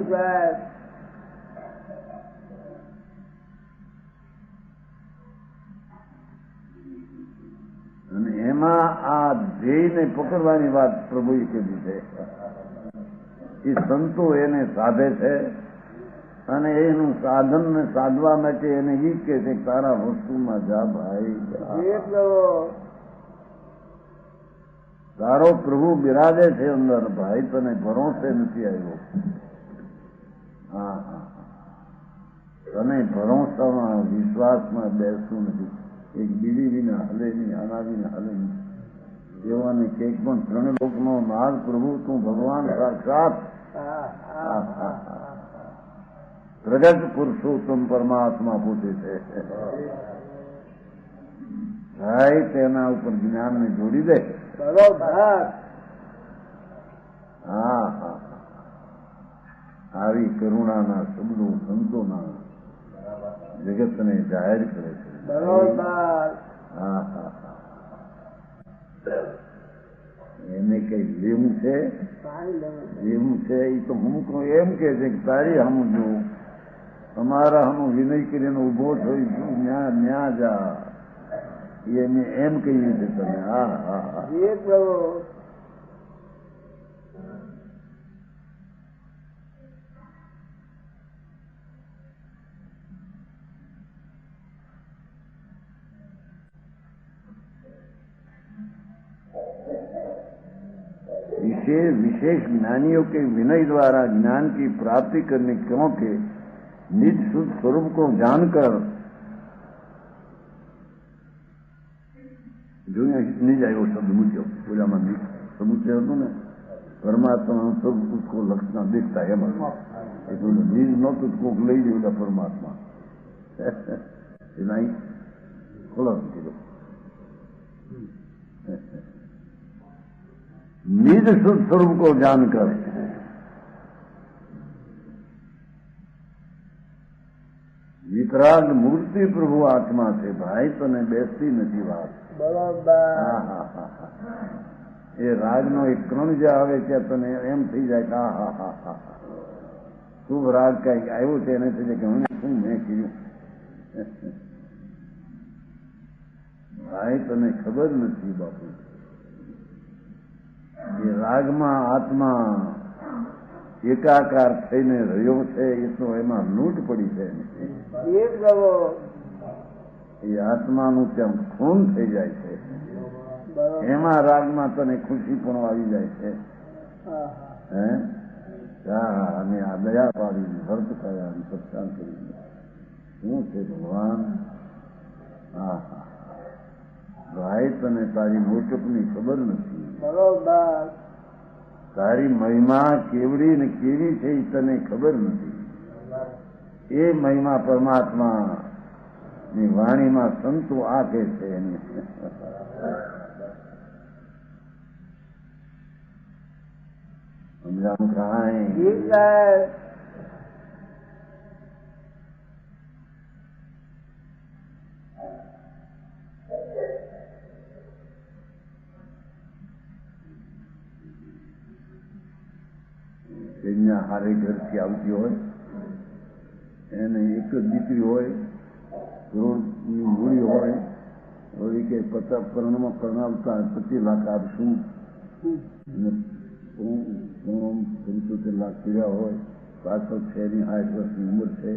અને એમાં આ ધ્યેયને પકડવાની વાત પ્રભુએ કીધી છે. એ સંતો એને સાધે છે અને એનું સાધનને સાધવા માટે એને એ કહે છે કે તારા વસ્તુમાં જા ભાઈ, તારો પ્રભુ બિરાજે છે અંદર, ભાઈ તને ભરોસે નથી આવ્યો. હા હા, તને ભરોસામાં વિશ્વાસમાં બેસવું નથી. એક બીડી વિના હલે નહીં, આના વિના હલે નહીં. એવાને કંઈક પણ ત્રણ લોકનો નાગ પ્રભુ તું ભગવાન સાક્ષાત પ્રગટ પુરુષોત્તમ પરમાત્મા પૂછે છે. ભાઈ તેના ઉપર જ્ઞાનને જોડી દે. હા હા, આવી કરુણાના શબ્દો સંતોના જગતને જાહેર કરે છે. હા હા હા, એને કઈ લેવું છે, લેવું છે એ તો અમુક એમ કે છે કે તારી હમ જો તમારા હમ વિનય કરીને ઉભો થઈશું ન્યા જા, એને એમ કહીએ છે તમે. હા હા હા, विशेष ज्ञानियों के विनय द्वारा ज्ञान की प्राप्ति करने, क्योंकि निज शुद्ध स्वरूप को जानकर, जो निज आयो शब्द मुझे पूजाમાં સમુચય હતું ને, પરમાત્મા સ્વરૂપ उसको લક્ષણ દેખતા है. એટલું નિજ નહોતું કોક લઈ ગયેલા પરમાત્મા એના ખોલાસો કીધો. निज शुद्ध स्वरूप को जानकर वितराग मूर्ति प्रभु आत्मा से भाई तने बेसती નથી વાત. બરાબર. હા હા હા, એ રાગનો એક કણ જે આવે છે તને એમ થઈ જાય કે હા હા હા હા શુભ રાગ કઈક આવ્યું છે એને થઈ જાય કે હું શું મેં કીધું ભાઈ તને ખબર નથી બાપુ એ રાગમાં આત્મા એકાકાર થઈને રહ્યો છે એ તો એમાં લૂંટ પડી છે એ આત્માનું ત્યાં ખૂન થઈ જાય છે એમાં રાગમાં તને ખુશી પણ આવી જાય છે હે અને આ દયા પાડીને વર્ત કર્યા સત્સંગ કરીને શું છે ભગવાન હા હા ભાઈ તને તારી મોટપની ખબર નથી બરોબર તારી મહિમા કેવડી ને કેવી છે એ તને ખબર નથી એ મહિમા પરમાત્મા ની વાણીમાં સંતો આપે છે એને સમજાવું કાંઈ કન્યા હારે ઘરથી આવતી હોય એને એક જ દીકરી હોય કરોડની મૂડી હોય હવે કે 50 પરણમાં પરણાવતા 25 લાખ આપશું અને 75 લાખ પીડ્યા હોય પાછળ 60 વર્ષની ઉંમર છે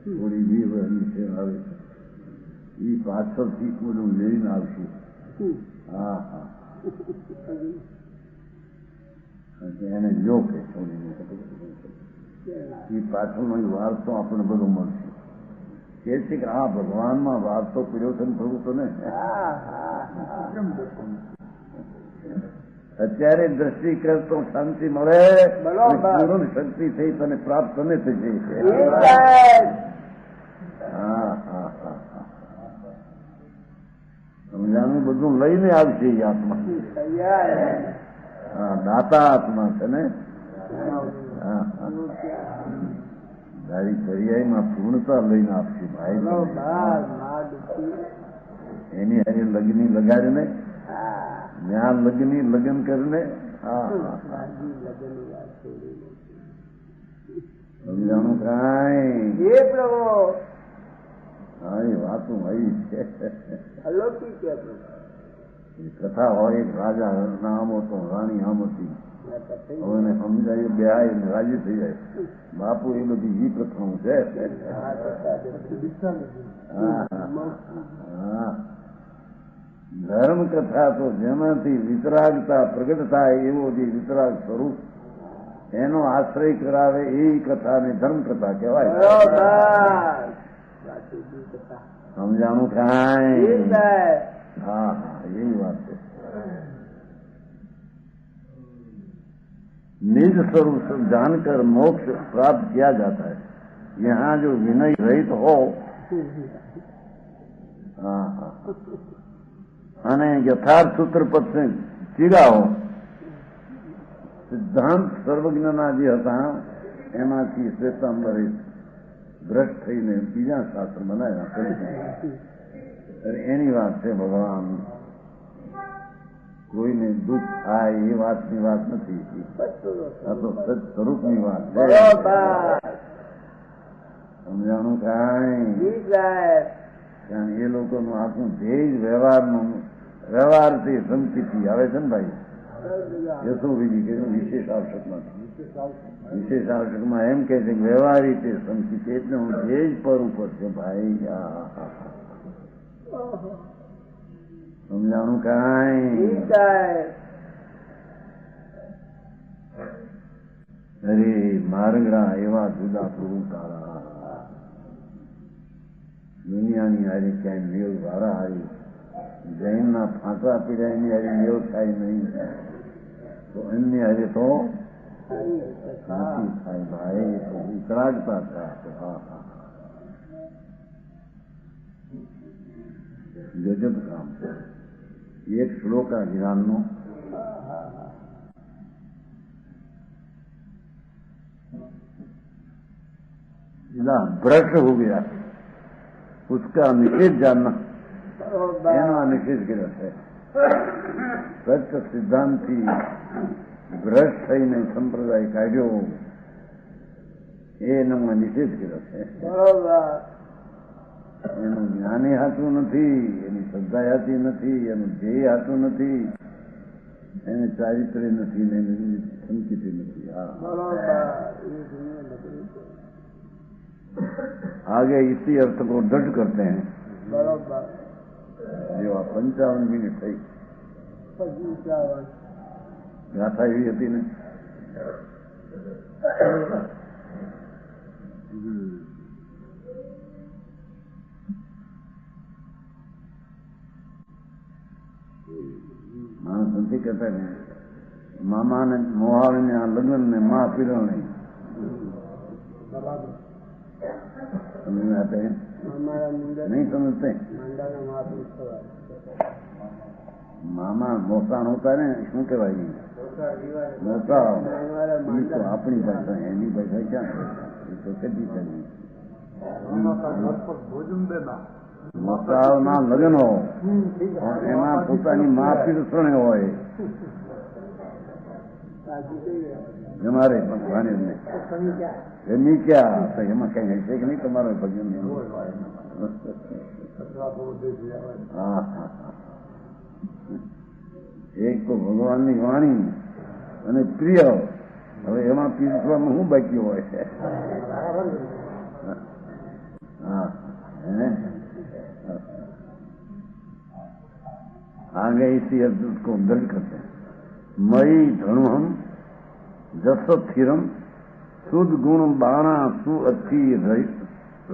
થોડી 20 વર્ષની છે હવે એ પાછળથી બધું લઈને આવશે હા હા એને જો કે એ પાછળનો વારસો આપણે બધો મળશે કે છે કે આ ભગવાનમાં વારસો પીડ્યો છે ને થવું તો ને અત્યારે દ્રષ્ટિ કરતો શાંતિ મળે પૂર્ણ શક્તિ થઈ તને પ્રાપ્ત તને થઈ જાય હા હા હા સમજાનું બધું લઈને આવશે એ આત્મા હા દાતા આત્મા છે ને હા હા તારી પર્યાયમાં પૂર્ણતા લઈને આપશે ભાઈ એની હારે લગ્ની લગાડે ને ત્યાં લગ્ન કરીને હા સમજાણું કાંઈ હા એ વાતું આવી છે કથા હોય રાજા નામ હતો રાણી આમ હતી હવે સમજાય બેહાય ને રાજી થઈ જાય બાપુ એ બધી ઈ પ્રથમ છે ધર્મ કથા તો જેનાથી વિતરાગતા પ્રગટ થાય એવો જે વિતરાગ સ્વરૂપ એનો આશ્રય કરાવે એ કથાને ધર્મ કથા કહેવાય સમજાણું કાંઈ हाँ हाँ यही बात है निज स्वरूप जानकर मोक्ष प्राप्त किया जाता है यहाँ जो विनय रहित हो हाँ हाँ અને યથાર્થ સૂત્ર પદ से ચીડા હો સિદ્ધાંત સર્વજ્ઞના જે હતા એમાંથી શ્વેતાંબરે ભ્રષ્ટ થઈને બીજા શાસ્ત્ર બનાવ્યા એની વાત છે ભગવાન કોઈને દુઃખ થાય એ વાતની વાત નથી આ તો સત સ્વરૂપની વાત છે સમજાણું કાંઈ કારણ એ લોકોનું આખું ધ્યેય વ્યવહારથી સંકિતથી આવે છે ને ભાઈ એ શું બીજી કે વિશેષ આવશ્યકમાં વિશેષ આવશ્યકમાં એમ કે છે વ્યવહારી તે સંકિત એટલે હું ધ્યેય પર ઉપર છે ભાઈ સમજાણું કાંઈ અરે મારગડા એવા જુદા પ્રભુ તારા દુનિયાની હારી ક્યાંય મેળ વાળા હારી જૈનના ફાંસા પીડ્યા એની હારી મેળ થાય નહીં તો એમની હારી તો થાય ભાઈ તો વિતરાગતા થાય હા હા ગજબ કામ એક શ્લોક है ज्ञान भ्रष्ट हो गया उसका निषेध जानना निषेध गिरत है સચ્ચ સિદ્ધાંતથી ભ્રષ્ટ થઈને સંપ્રદાય કાઢ્યો એનો નિષેધ કર્યો છે. એનું જ્ઞાની હાથું નથી, એની શ્રદ્ધા હાથી નથી, એનું ધ્યેય હાથું નથી, એને ચારિત્ર્ય નથી, એની સંકિતિ નથી. आगे इसी अर्थ को दृढ़ करते हैं. जो 55 मिनिट થઈ ગાથા એવી હતી ને. માણસ નથી કહેતા ને મામા ને મોહાળ ને આ લગ્ન ને મા પીરણ ને समझते हैं नहीं समझते. मामा मोसाण होता है ने શું કહેવાય મોસા તો આપણી ભાષા એની ભાષા ક્યાં તો કેટલી ચાલી મોસાળના લગ્નો એમાં પોતાની મા પીરસણે હોય અમારે પણ ભાણેજ ને એમની ક્યાં તો એમાં કઈ હશે કે નહીં તમારો ભજન? હા હા એક તો ભગવાનની વાણી અને પ્રિય. હવે એમાં પીરસવામાં શું બાકી હોય છે? હા आगे इसी अर्थ को दृढ़ करते हैं. मई धनुहम जस थिरम शुद्ध गुण बाणा सु अति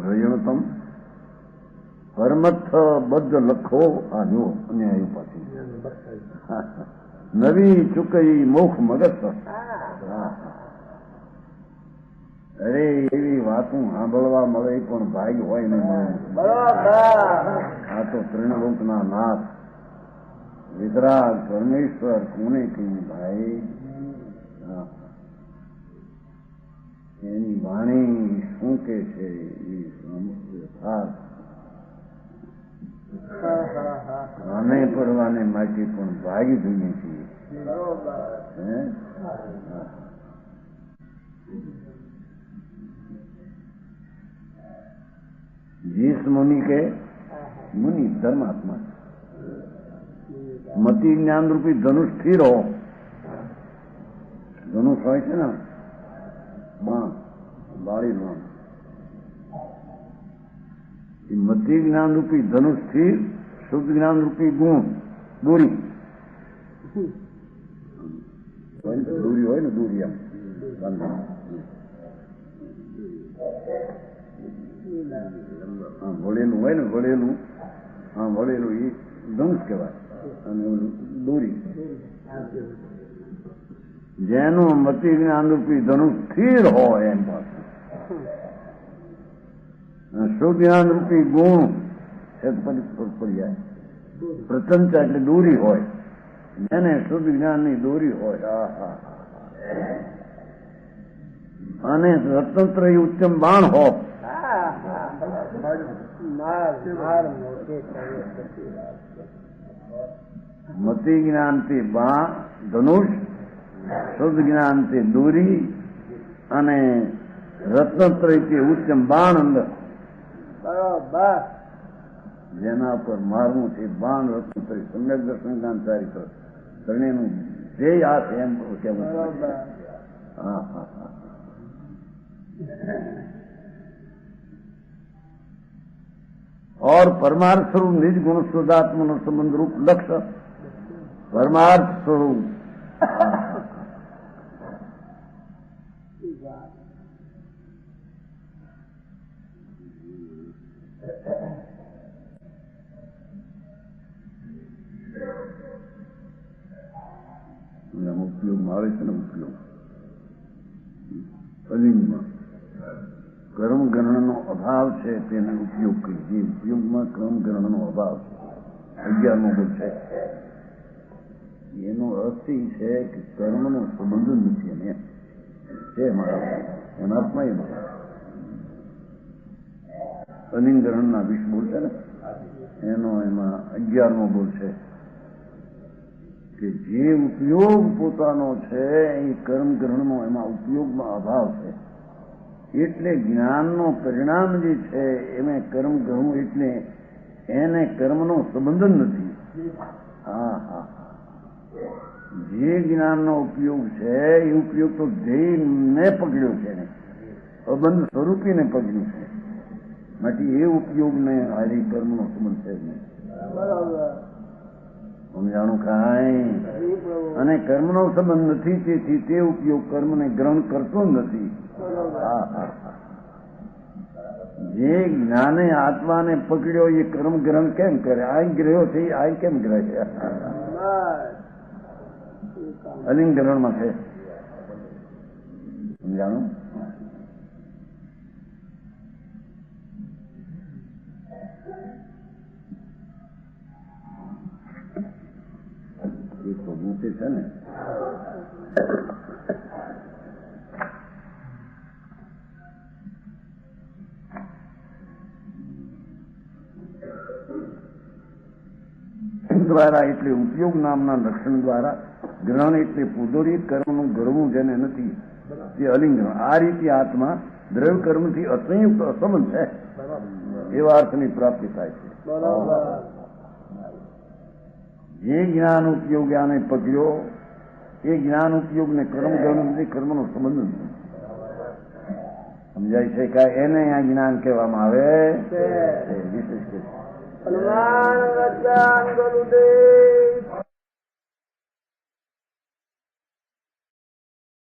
रयणतम પરમથ બદ્ધ લખો. આ જો અને આવ્યું પાછું નવી ચૂકઈ મોખ મગજ. અરે એવી વાતું સાંભળવા મળે પણ ભાઈ હોય ને આ તો ત્રિણલોકના નાથ વિતરાગ પરમેશ્વર કોને કહ્યું ભાઈ? એની વાણી શું કે છે એ આને પડવાને માટે પણ ભાગી જોઈએ છીએ. जिस मुनि के मुनि धर्मात्मा मति ज्ञान रूपी धनुष स्थिर हो. धनुष હોય છે ને બાણ બાળી નો મતિ જ્ઞાન રૂપી ધનુષ સ્થિર શુદ્ધ જ્ઞાન રૂપી ગુણ દોરી દોરી હોય ને દોરી આમ વળેલું હોય ને વળેલું હા વળેલું એ ધનુષ કહેવાય અને દોરી જેનું મતિ જ્ઞાન રૂપી ધનુષ સ્થિર હોય એમ પાસે શુદ્ધ જ્ઞાન રૂપી ગુણ પડી જાય. પ્રચંચા એટલે દોરી હોય જેને શુદ્ધ જ્ઞાનની દોરી હોય અને રત્નત્ર ઉત્તમ બાણ હો. મતિ જ્ઞાનથી બા ધનુષ, શુદ્ધ જ્ઞાનથી દોરી અને રત્નત્રયથી ઉત્તમ બાણ અંદર બરોબર જેના પર મારવું છે બાણ રત્નત્રય સમ્યક દર્શન જ્ઞાન ચારિત્ર ત્રણેયનું ધ્યેય આ છે એમ કેવું. હા હા હા और परमार्थ स्वरूप निज गुण शुद्धात्म संबंध रूप लक्ष्य परमार्थ स्वरूप उपयोग मारे છે ને ઉપયોગ અલિંગમાં કર્મ ગણનો અભાવ છે તેને ઉપયોગ કરીએ. ઉપયોગમાં કર્મ ગણનો અભાવ છે 11મો બોલ છે. એનો અર્થ એ છે કે કર્મનો સંબંધ નથી એને છે મારા અનાત્મા એ અલિંગ ગ્રહણના 20 બોલ છે ને એનો એમાં 11મો બોલ છે કે જે ઉપયોગ પોતાનો છે એ કર્મ ગ્રહણનો એમાં ઉપયોગમાં અભાવ છે. એટલે જ્ઞાનનો પરિણામ જે છે એમાં કર્મ ગ્રહણ એટલે એને કર્મનો સંબંધ જ નથી. હા હા, જે જ્ઞાનનો ઉપયોગ છે એ ઉપયોગ તો ધ્યેયને પકડ્યો છે ને, અબંધ સ્વરૂપીને પકડ્યું છે. માટે એ ઉપયોગને હારી કર્મનો સંબંધ છે નહીં. સમજાણું કાંઈ? અને કર્મનો સંબંધ નથી, તેથી તે ઉપયોગ કર્મને ગ્રહણ કરતો નથી. હા હા, જે જ્ઞાને આત્માને પકડ્યો એ કર્મ ગ્રહણ કેમ કરે? આ ગ્રહ્યો છે, આ કેમ ગ્રહે છે? અલિંગ ગ્રહણમાં છે. સમજાણું? એ પ્રભુ છે ને દ્વારા એટલે ઉપયોગ નામના લક્ષણ દ્વારા ગ્રહણ એટલે પૂદોરી કર્મનું ગરવું જેને નથી તે અલિંગ્રહણ. આ રીતે આત્મા દ્રવ્ય કર્મથી અસંયુક્ત અસંબંધ છે એવા અર્થની પ્રાપ્તિ થાય છે. જે જ્ઞાન ઉપયોગ આને પકડ્યો એ જ્ઞાન ઉપયોગને કર્મ ગ્રહણથી કર્મનો સંબંધ નથી. સમજાય છે કે એને આ જ્ઞાન કહેવામાં આવે વિશેષ. હનુમાન